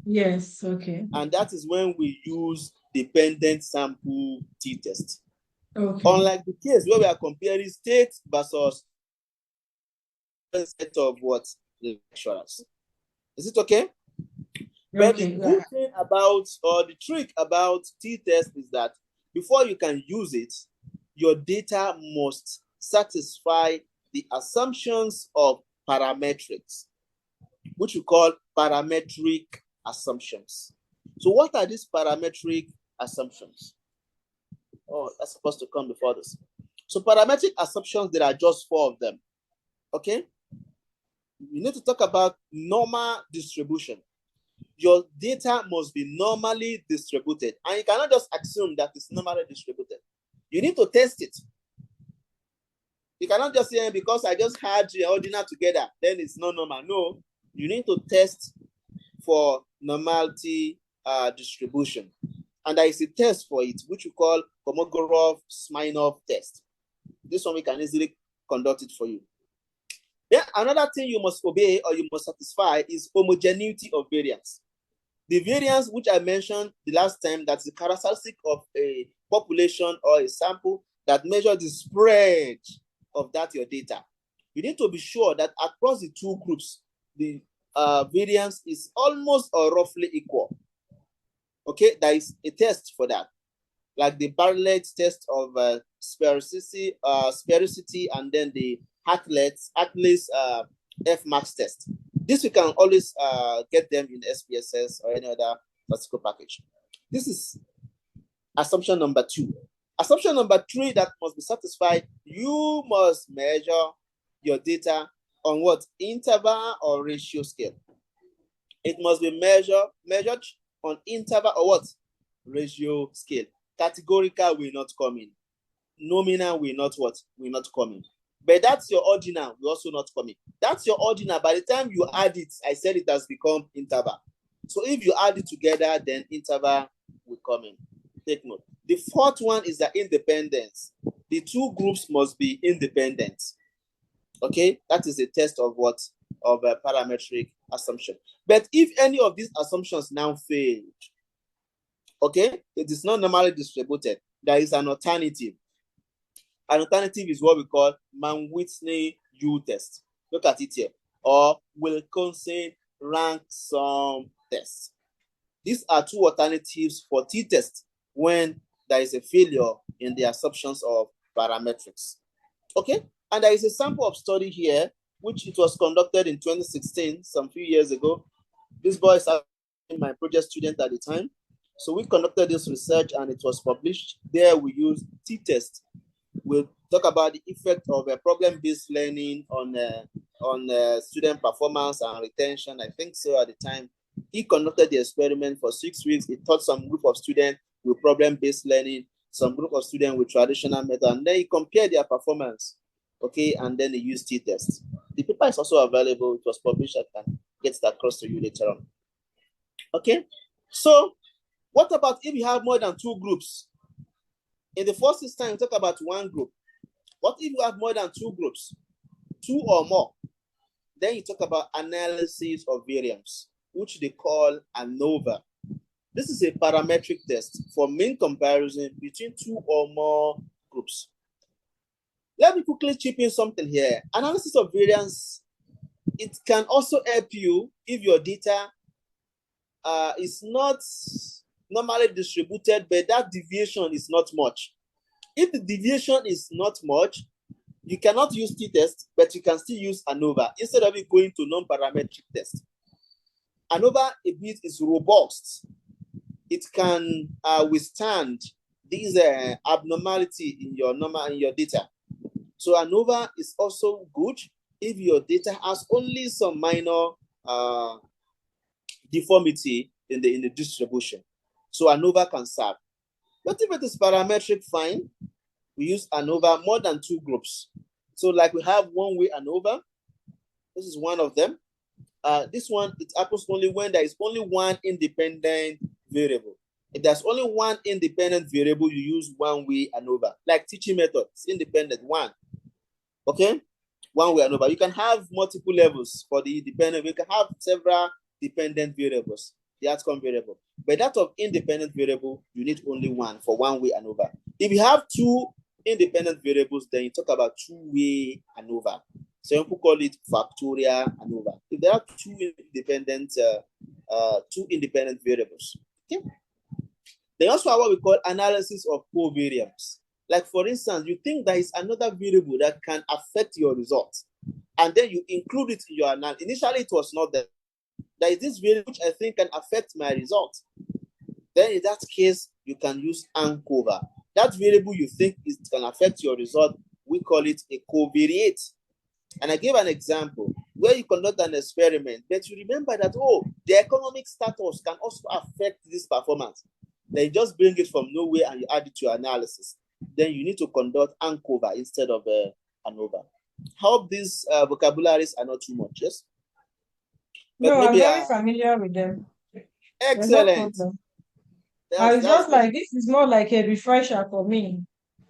Yes, okay. And that is when we use dependent sample t-test. Okay. Unlike the case where we are comparing state versus set of what? Lecturers. Is it okay? But the good thing about, or the trick about t-test is that before you can use it, your data must satisfy the assumptions of parametrics, which we call parametric assumptions. So what are these parametric assumptions? Oh, that's supposed to come before this. So parametric assumptions, there are just 4 of them. Okay? You need to talk about normal distribution. Your data must be normally distributed. And you cannot just assume that it's normally distributed. You need to test it. You cannot just say, because I just had the ordinal together, then it's not normal. No, you need to test for normality distribution. And there is a test for it, which we call Kolmogorov-Smirnov test. This one we can easily conduct it for you. Then another thing you must obey or you must satisfy is homogeneity of variance. The variance which I mentioned the last time, that's the characteristic of a population or a sample that measures the spread of that your data. You need to be sure that across the two groups, the variance is almost or roughly equal. Okay, there is a test for that, like the Bartlett's test of sphericity, and then the Hartlett's F-max test. This we can always get them in SPSS or any other statistical package. This is assumption number 2. Assumption number 3 that must be satisfied, you must measure your data on what? Interval or ratio scale. It must be measured on interval or what? Ratio scale. Categorical will not come in. Nominal will not what? Will not come in. But that's your ordinal will also not come in. That's your ordinal. By the time you add it, I said it has become interval. So if you add it together, then interval will come in. Take note. The 4th one is the independence. The two groups must be independent. Okay, that is a test of what? Of a parametric assumption. But if any of these assumptions now fail, okay, it is not normally distributed, there is an alternative. An alternative is what we call Mann-Whitney U-test. Look at it here. Or Wilkinson rank sum test. These are 2 alternatives for t-test when there is a failure in the assumptions of parametrics. Okay, And there is a sample of study here, which it was conducted in 2016, some few years ago. This boy is my project student at the time. So we conducted this research and it was published. There we use t-test. We'll talk about the effect of a problem-based learning on student performance and retention. I think so at the time. He conducted the experiment for 6 weeks. He taught some group of students with problem-based learning, some group of students with traditional method, and then he compared their performance. Okay, and then he used t-test. The paper is also available. It was published. I can get that across to you later on. Okay, so what about if you have more than 2 groups? In the first instance, we talk about 1 group. What if you have more than 2 groups, 2 or more? Then you talk about analysis of variance, which they call ANOVA. This is a parametric test for mean comparison between 2 or more groups. Let me quickly chip in something here. Analysis of variance, it can also help you if your data is not normally distributed, but that deviation is not much. If the deviation is not much, you cannot use t-test, but you can still use ANOVA instead of it going to non-parametric test. ANOVA a bit is robust. It can withstand these abnormality in your data. So ANOVA is also good if your data has only some minor deformity in the distribution. So ANOVA can serve. But if it is parametric, fine. We use ANOVA more than 2 groups. So like we have one-way ANOVA. This is one of them. This one, it happens only when there is only one independent variable. If there's only one independent variable, you use one-way ANOVA. Like teaching method, it's independent, one. Okay? One-way ANOVA. You can have multiple levels for the dependent. You can have several dependent variables, the outcome variable. But that of independent variable, you need only one for one-way ANOVA. If you have 2 independent variables, then you talk about two-way ANOVA. So people call it factorial ANOVA. If there are 2 independent variables. Okay. They also have what we call analysis of covariance. Like for instance, you think there is another variable that can affect your results, and then you include it in your analysis. Initially, it was not there. There is this variable which I think can affect my result. Then in that case, you can use ANCOVA. That variable you think is can affect your result, we call it a covariate. And I gave an example where you conduct an experiment, but you remember that, the economic status can also affect this performance. Then you just bring it from nowhere and you add it to your analysis. Then you need to conduct ANCOVA instead of ANOVA. Hope these vocabularies are not too much, yes? But no, I'm very familiar with them. Excellent. No, it's just good. Like this is more like a refresher for me.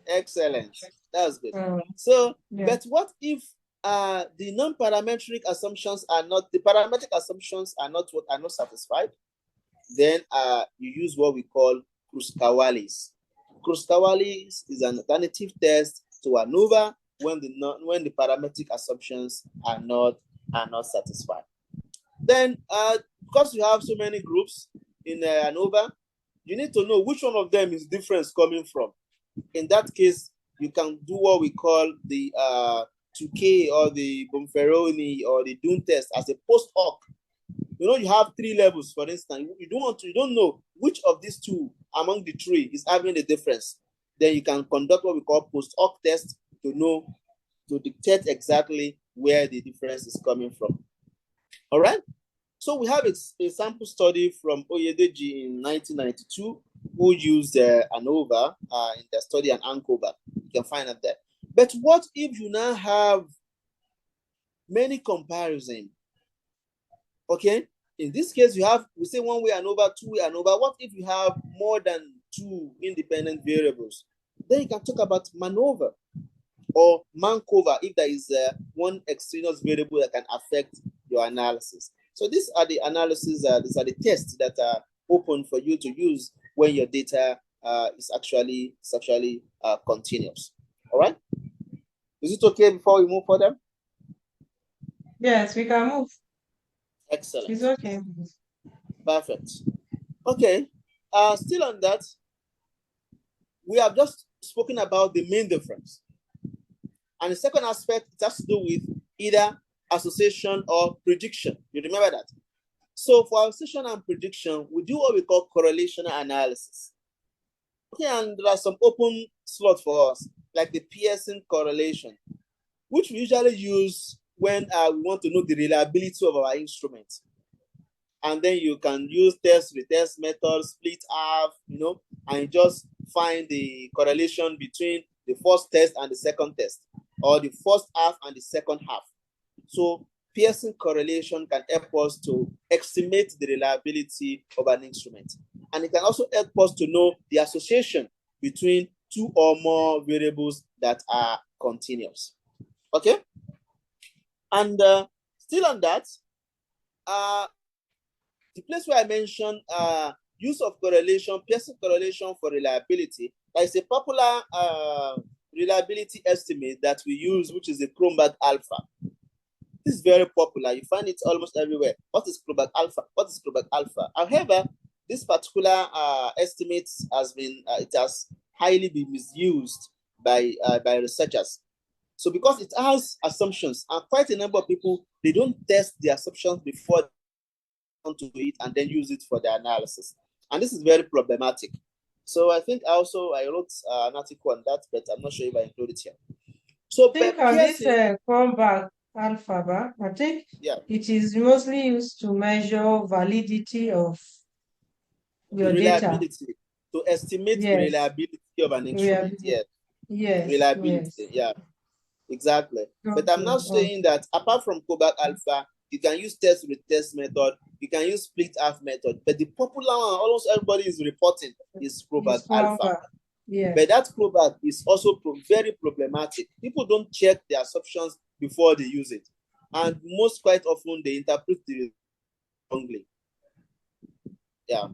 Excellent. That's good. So, yeah. But what if the non-parametric assumptions are not, the parametric assumptions are not satisfied? Then you use what we call Kruskal-Wallis. Kruskal-Wallis is an alternative test to ANOVA when the parametric assumptions are not satisfied. Then because you have so many groups in ANOVA, you need to know which one of them is difference coming from. In that case, you can do what we call the 2K or the Bonferroni or the Dunn test as a post hoc. You have 3 levels, for instance. You don't know which of these 2 among the 3 is having the difference. Then you can conduct what we call post hoc test to dictate exactly where the difference is coming from. All right. So we have a sample study from Oyedeji in 1992 who used ANOVA in their study and ANCOVA. You can find it there. But what if you now have many comparisons? Okay, in this case, we say one-way ANOVA, two-way ANOVA. What if you have more than 2 independent variables? Then you can talk about MANOVA or MANCOVA if there is one extraneous variable that can affect your analysis. So these are the analysis, these are the tests that are open for you to use when your data is actually continuous. All right? Is it okay before we move further? Yes, we can move. Excellent. It's okay. Perfect. Okay. Still on that, we have just spoken about the mean difference. And the second aspect, it has to do with either association or prediction. You remember that? So for association and prediction, we do what we call correlation analysis. Okay, and there are some open slots for us, like the Pearson correlation, which we usually use when we want to know the reliability of our instrument. And then you can use test-retest method, split half, and just find the correlation between the first test and the second test, or the first half and the second half. So Pearson correlation can help us to estimate the reliability of an instrument. And it can also help us to know the association between two or more variables that are continuous. Okay? And still on that, the place where I mentioned use of correlation, Pearson correlation for reliability, there is a popular reliability estimate that we use, which is the Kronberg alpha. This is very popular. You find it almost everywhere. What is Kronberg alpha? What is Kronberg alpha? However, this particular estimate has highly been misused by researchers. So because it has assumptions, and quite a number of people, they don't test the assumptions before to it and then use it for their analysis. And this is very problematic. So I think I wrote an article on that, but I'm not sure if I include it here. So I think on this Kronberg alpha, I think it is mostly used to measure validity of your reliability, data. to estimate the reliability of an instrument. Yes. Reliability. Yeah, exactly. Okay. But I'm not saying that apart from Kronberg alpha, you can use test-retest method, you can use split half method, but the popular one almost everybody is reporting is Kronberg alpha. Yes. But that Kronberg is also very problematic. People don't check the assumptions before they use it. And most quite often they interpret it wrongly. Yeah.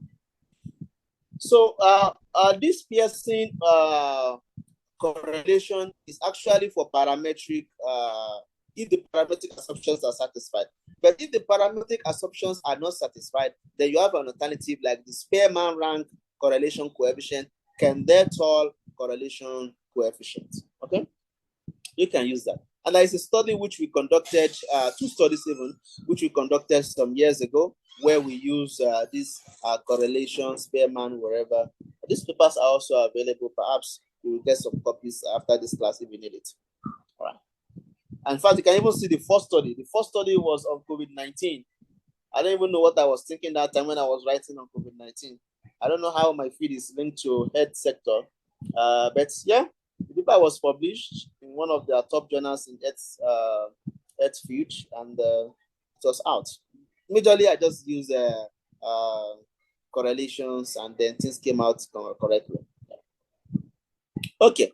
So this Pearson correlation is actually for parametric if the parametric assumptions are satisfied. But if the parametric assumptions are not satisfied, then you have an alternative like the Spearman rank correlation coefficient, Kendall correlation coefficient. Okay, you can use that. And there is a study which we conducted, 2 studies even, which we conducted some years ago, where we use this correlation, Spearman, wherever. These papers are also available. Perhaps you will get some copies after this class if you need it. All right. In fact, you can even see the first study. The first study was on COVID-19. I don't even know what I was thinking that time when I was writing on COVID-19. I don't know how my field is linked to health sector. But yeah, the paper was published in one of the top journals in health field, and it was out. Majorly, I just used correlations, and then things came out correctly. Okay.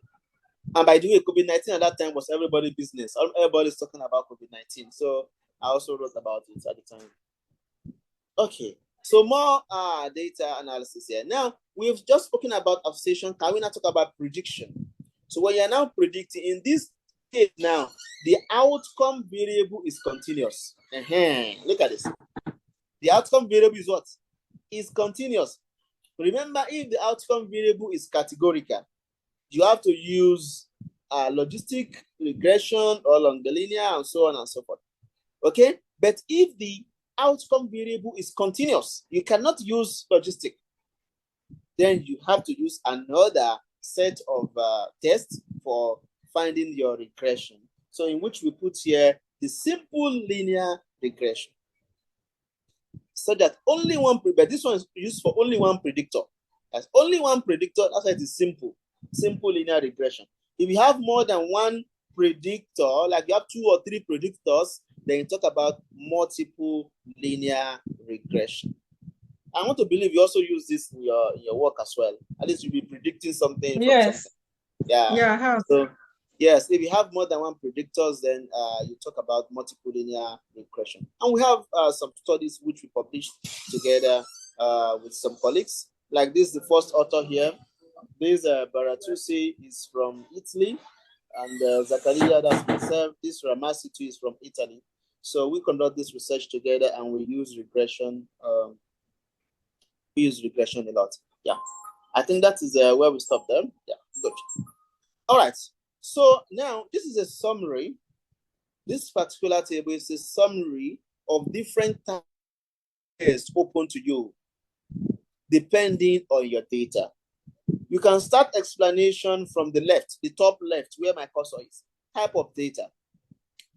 And by the way, COVID-19 at that time was everybody's business. Everybody's talking about COVID-19. So I also wrote about it at the time. Okay. So more data analysis here. Now, we've just spoken about association. Can we now talk about prediction? So when you're now predicting, in this case now, the outcome variable is continuous. Look at this. The outcome variable is what? Is continuous. Remember, if the outcome variable is categorical, you have to use logistic regression or linear and so on and so forth. Okay? But if the outcome variable is continuous, you cannot use logistic. Then you have to use another set of tests for finding your regression. So in which we put here the simple linear regression. So that only one, but this one is used for only one predictor. That's only one predictor, that's why it is simple linear regression. If you have more than one predictor, like you have 2 or 3 predictors, then you talk about multiple linear regression. I want to believe you also use this in your work as well. At least you'll be predicting something from something. Yeah, I have. So yes, if you have more than one predictors, then you talk about multiple linear regression. And we have some studies which we published together with some colleagues. Like this, the first author here. This Baratusi is from Italy, and Zaccaria, that's myself. This Ramasitu is from Italy. So we conduct this research together, and we use regression. We use regression a lot. Yeah, I think that is where we stop there. Yeah, good. All right. So now this is a summary. This particular table is a summary of different tests open to you depending on your data. You can start explanation from the left, the top left, where my cursor is. Type of data.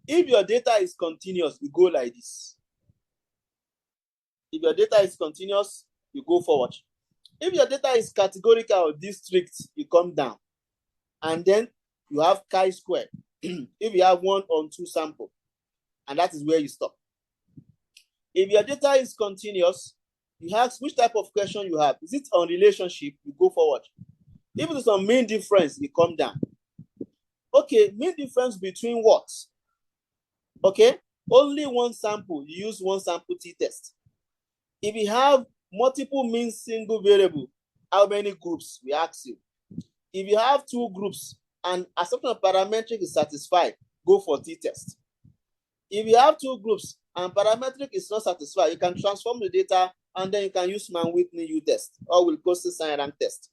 If your data is continuous, you go like this. If your data is continuous, you go forward. If your data is categorical or district, you come down. And then you have chi-square. If you have 1 or 2 sample, and that is where you stop. If your data is continuous, you ask which type of question you have. Is it on relationship? You go forward. If it is on mean difference, you come down. Okay, mean difference between what? Okay, only one sample, you use one sample t-test. If you have multiple mean single variable, how many groups? We ask you. If you have 2 groups and assumption of parametric is satisfied, go for t-test. If you have 2 groups and parametric is not satisfied, you can transform the data and then you can use Mann-Whitney U-test or Wilcoxon sign rank test.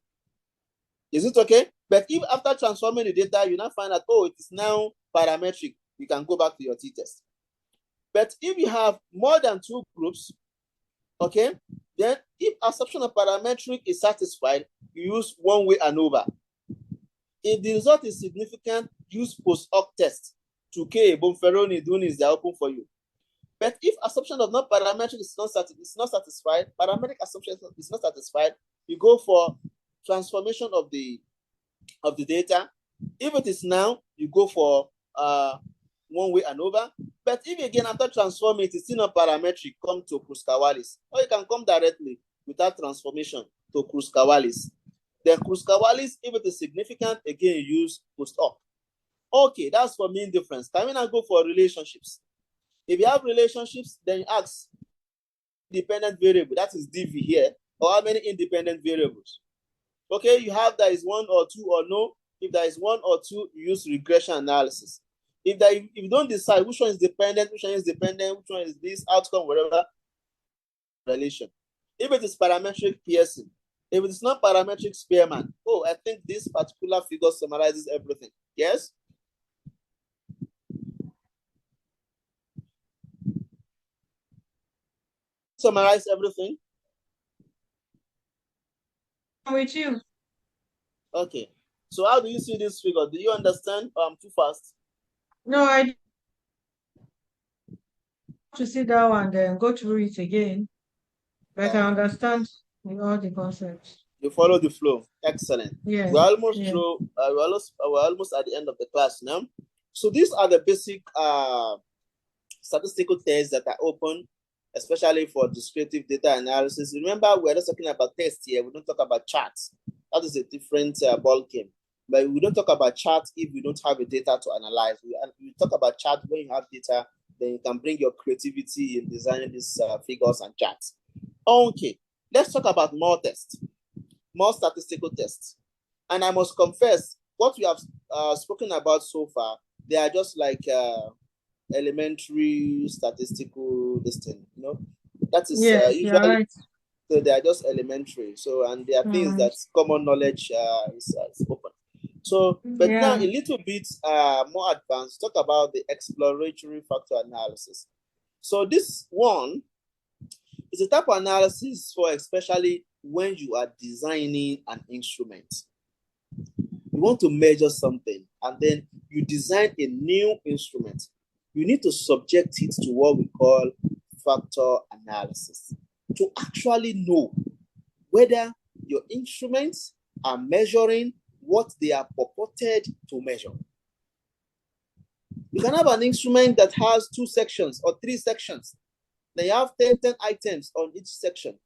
Is it okay? But if after transforming the data, you now find out, oh, it is now parametric, you can go back to your t-test. But if you have more than 2 groups, okay, then if assumption of parametric is satisfied, you use one way and over. If the result is significant, use post-hoc test. 2K, Bonferroni, Dunis, they are open for you. But if assumption of non-parametric is not satisfied, parametric assumption is not satisfied, you go for transformation of the data. If it is now, you go for one way and over. But if again after transforming it is still not parametric, come to Kruskal-Wallis. Or you can come directly without transformation to Kruskal-Wallis. Then Kruskal-Wallis, if it is significant, again you use post-hoc. Okay, that's for mean difference. Can we now go for relationships? If you have relationships, then you ask dependent variable, that is DV here, or how many independent variables? Okay, you have there is 1 or 2 or no. If there is 1 or 2, you use regression analysis. If you don't decide which one is dependent, which one is dependent, which one is this outcome, whatever, relation. If it is parametric, Pearson. If it is not parametric, Spearman. Oh, I think this particular figure summarizes everything. Yes? Summarize everything? I'm with you. Okay. So how do you see this figure? Do you understand? Or I'm too fast? No, I have to sit down and then go through it again. But I understand all the concepts. You follow the flow. Excellent. Yeah. We're almost through. We're almost at the end of the class now. So these are the basic statistical tests that are open, especially for descriptive data analysis. Remember, we're just talking about tests here. We don't talk about charts. That is a different ball game. But we don't talk about charts if we don't have a data to analyze. We talk about charts when you have data, then you can bring your creativity in designing these figures and charts. Okay, let's talk about more tests, more statistical tests. And I must confess, what we have spoken about so far, they are just like elementary statistical this thing, you know. That is usually right. So they are just elementary. So and there are things that common knowledge is open. So, but now a little bit more advanced, talk about the exploratory factor analysis. So this one is a type of analysis for especially when you are designing an instrument. You want to measure something and then you design a new instrument. You need to subject it to what we call factor analysis to actually know whether your instruments are measuring what they are purported to measure. You can have an instrument that has 2 sections or 3 sections. Then you have 10 items on each section.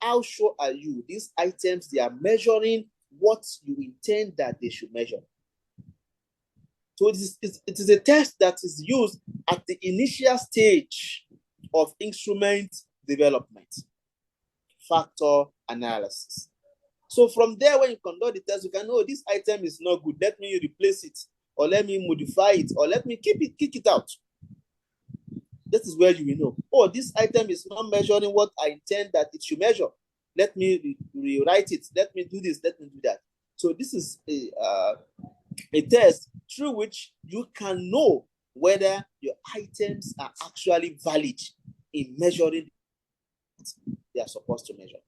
How sure are you these items, they are measuring what you intend that they should measure? So it is a test that is used at the initial stage of instrument development, factor analysis. So from there, when you conduct the test, you can know this item is not good. Let me replace it, or let me modify it, or let me kick it out. This is where you will know, oh, this item is not measuring what I intend that it should measure. Let me rewrite it. Let me do this. Let me do that. So this is a test through which you can know whether your items are actually valid in measuring what they are supposed to measure.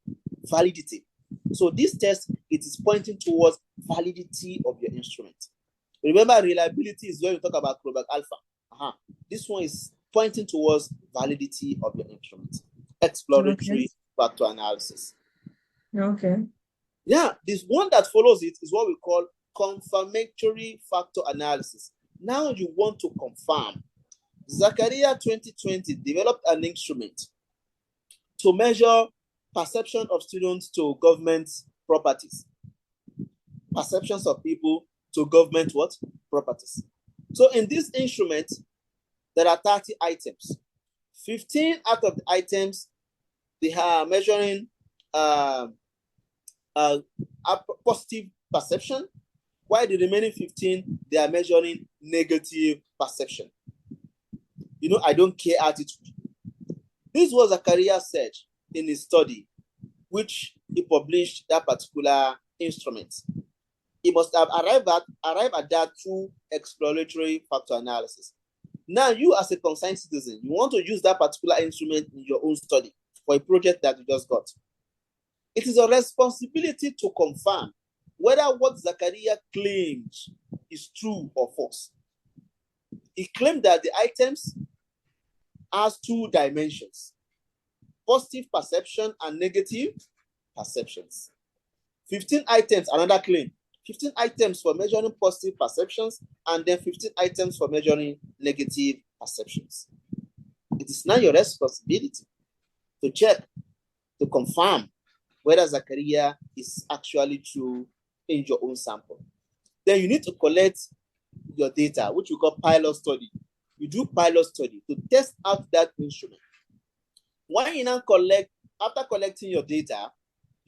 Validity. So this test, it is pointing towards validity of your instrument. Remember, reliability is when you talk about Chromback Alpha. This one is pointing towards validity of your instrument. Exploratory factor analysis. Okay. Yeah, this one that follows it is what we call confirmatory factor analysis. Now you want to confirm. Zakaria 2020 developed an instrument to measure perception of students to government properties. Perceptions of people to government what? Properties. So in this instrument, there are 30 items. 15 out of the items, they are measuring a positive perception, while the remaining 15, they are measuring negative perception. You know, I don't care attitude. This was Zakaria said in his study, which he published that particular instrument. He must have arrived at that through exploratory factor analysis. Now, you as a concerned citizen, you want to use that particular instrument in your own study for a project that you just got. It is a responsibility to confirm whether what Zakaria claimed is true or false. He claimed that the items has 2 dimensions, positive perception and negative perceptions. 15 items, another claim. 15 items for measuring positive perceptions and then 15 items for measuring negative perceptions. It is now your responsibility to check, to confirm whether Zakaria is actually true in your own sample. Then you need to collect your data, which we call pilot study. You do pilot study to test out that instrument. When you now after collecting your data,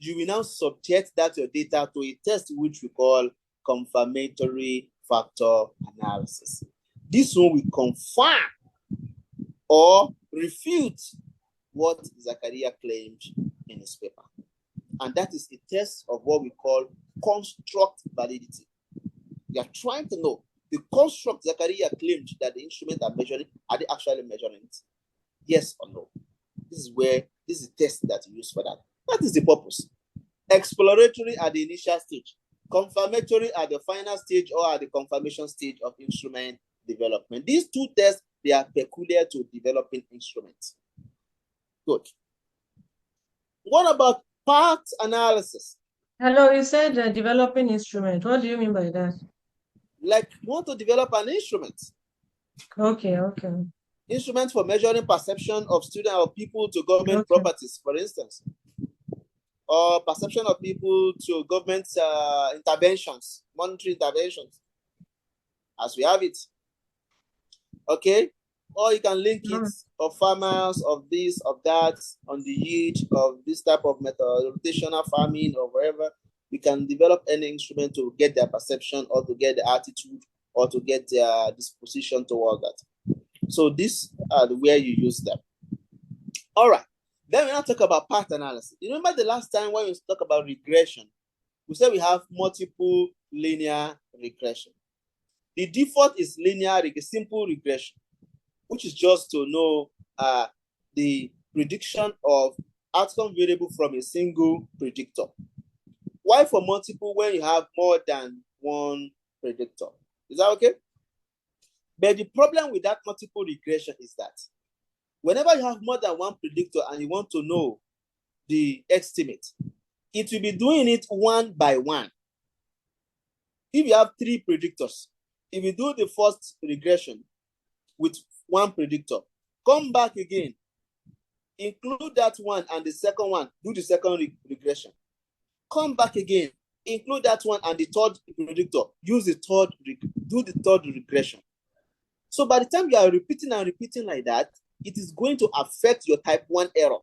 you will now subject your data to a test which we call confirmatory factor analysis. This one will confirm or refute what Zakaria claimed in his paper. And that is a test of what we call construct validity. You are trying to know the construct Zakaria claimed that the instruments are measuring, are they actually measuring it? Yes or no? This is a test that you use for that. That is the purpose. Exploratory at the initial stage, confirmatory at the final stage or at the confirmation stage of instrument development. These 2 tests, they are peculiar to developing instruments. Good. What about part analysis? Hello, you said developing instrument. What do you mean by that? Like you want to develop an instrument. Okay. Instrument for measuring perception of students or people to government properties, for instance. Or perception of people to government interventions, monetary interventions, as we have it. Okay? Or you can link it of farmers, of this, of that, on the yield of this type of method, rotational farming or wherever. We can develop any instrument to get their perception or to get the attitude or to get their disposition toward that. So these are where you use them. All right. Then we now talk about path analysis. You remember the last time when we talk about regression, we said we have multiple linear regression. The default is linear, simple regression, which is just to know the prediction of outcome variable from a single predictor. Why for multiple when you have more than one predictor? Is that okay? But the problem with that multiple regression is that whenever you have more than one predictor and you want to know the estimate, it will be doing it one by one. If you have 3 predictors, if you do the first regression with one predictor, come back again, include that one and the second one, do the second regression. Come back again, include that one and the third predictor, do the third regression. So by the time you are repeating and repeating like that, it is going to affect your type 1 error.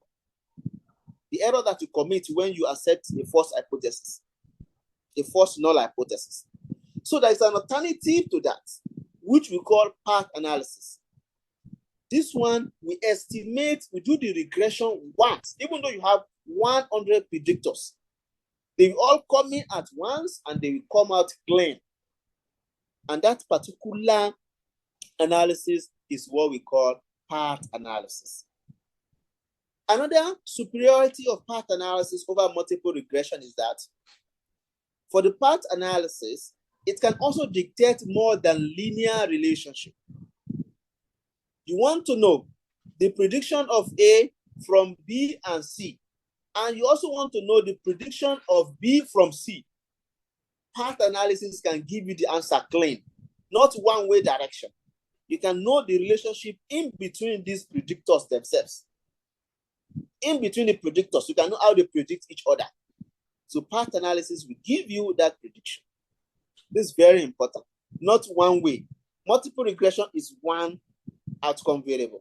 The error that you commit when you accept a false hypothesis, a false null hypothesis. So there is an alternative to that, which we call path analysis. This one, we do the regression once, even though you have 100 predictors. They will all come in at once and they will come out clean. And that particular analysis is what we call path analysis. Another superiority of path analysis over multiple regression is that for the path analysis, it can also dictate more than linear relationship. You want to know the prediction of A from B and C, and you also want to know the prediction of B from C. Path analysis can give you the answer clean, not one-way direction. You can know the relationship in between these predictors themselves. In between the predictors, you can know how they predict each other. So path analysis will give you that prediction. This is very important. Not one way. Multiple regression is one outcome variable.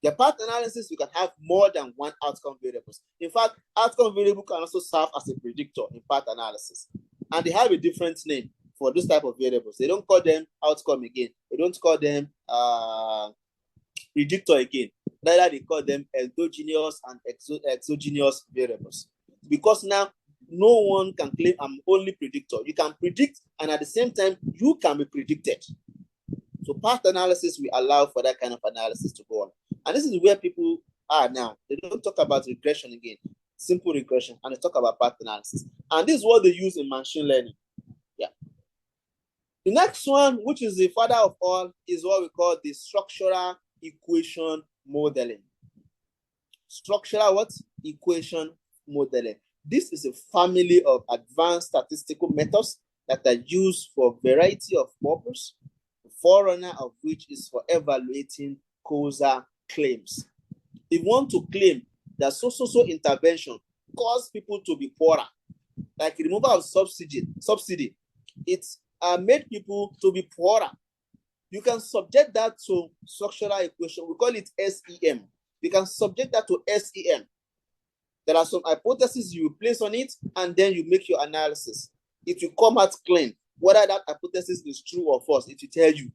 The path analysis, you can have more than one outcome variables. In fact, outcome variable can also serve as a predictor in path analysis. And they have a different name for those type of variables. They don't call them outcome again. They don't call them predictor again. Neither they call them endogenous and exogenous variables. Because now no one can claim I'm only predictor. You can predict, and at the same time, you can be predicted. So path analysis will allow for that kind of analysis to go on. And this is where people are now. They don't talk about regression again, simple regression, and they talk about path analysis. And this is what they use in machine learning. Yeah. The next one, which is the father of all, is what we call the structural equation modeling. Structural what? Equation modeling. This is a family of advanced statistical methods that are used for a variety of purposes, the forerunner of which is for evaluating causal claims. If you want to claim that so intervention caused people to be poorer, like removal of subsidy, it made people to be poorer. You can subject that to structural equation. We call it SEM. You can subject that to SEM. There are some hypotheses you place on it, and then you make your analysis. It will come out clean. Whether that hypothesis is true or false, it will tell you.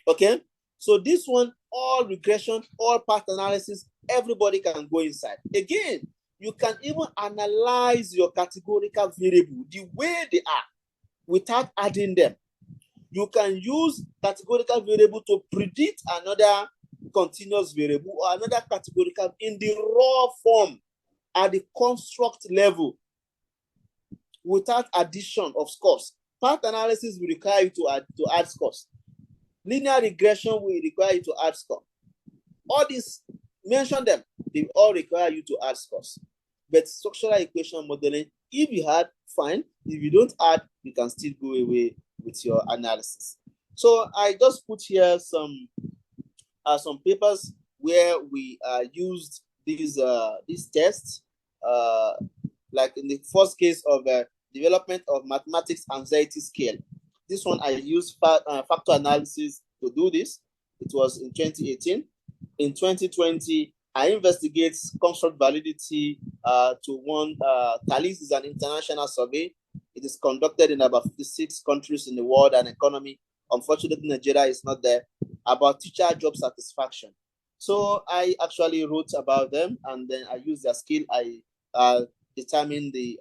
Okay? So this one, all regression, all path analysis, everybody can go inside. Again, you can even analyze your categorical variable the way they are without adding them. You can use categorical variable to predict another continuous variable or another categorical in the raw form at the construct level without addition of scores. Path analysis will require you to add scores. Linear regression will require you to add scores. All these, mention them, they all require you to add scores. But structural equation modeling, if you add, fine. If you don't add, you can still go away with your analysis. So I just put here some papers where we used these tests, like in the first case of development of mathematics anxiety scale. This one I used factor analysis to do this. It was in 2018. In 2020, I investigate construct validity to one. TALIS is an international survey. It is conducted in about 56 countries in the world and economy. Unfortunately, Nigeria is not there. About teacher job satisfaction. So I actually wrote about them, and then I used their skill. I determined the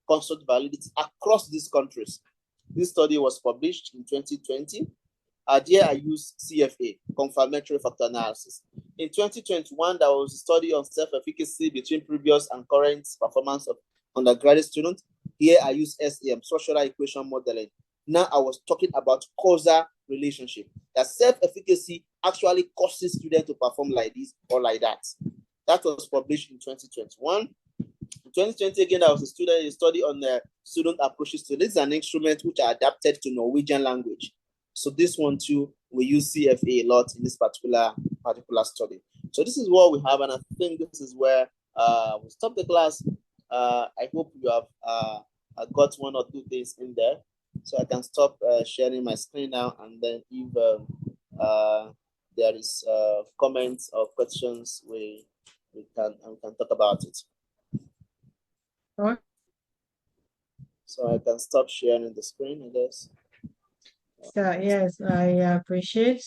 construct validity across these countries. This study was published in 2020. There I used CFA, confirmatory factor analysis. In 2021, there was a study on self-efficacy between previous and current performance of undergraduate students. Here I use SEM, structural equation modeling. Now I was talking about causal relationship. That self-efficacy actually causes students to perform like this or like that. That was published in 2021. In 2020, again, there was a study on the student approaches to this, an instrument which are adapted to Norwegian language. So this one too, we use CFA a lot in this particular study. So this is what we have, and I think this is where we stop the class. I hope you have got one or two things in there, so I can stop sharing my screen now, and then if there is comments or questions, we can talk about it. What? So I can stop sharing the screen, I guess. So yes, I appreciate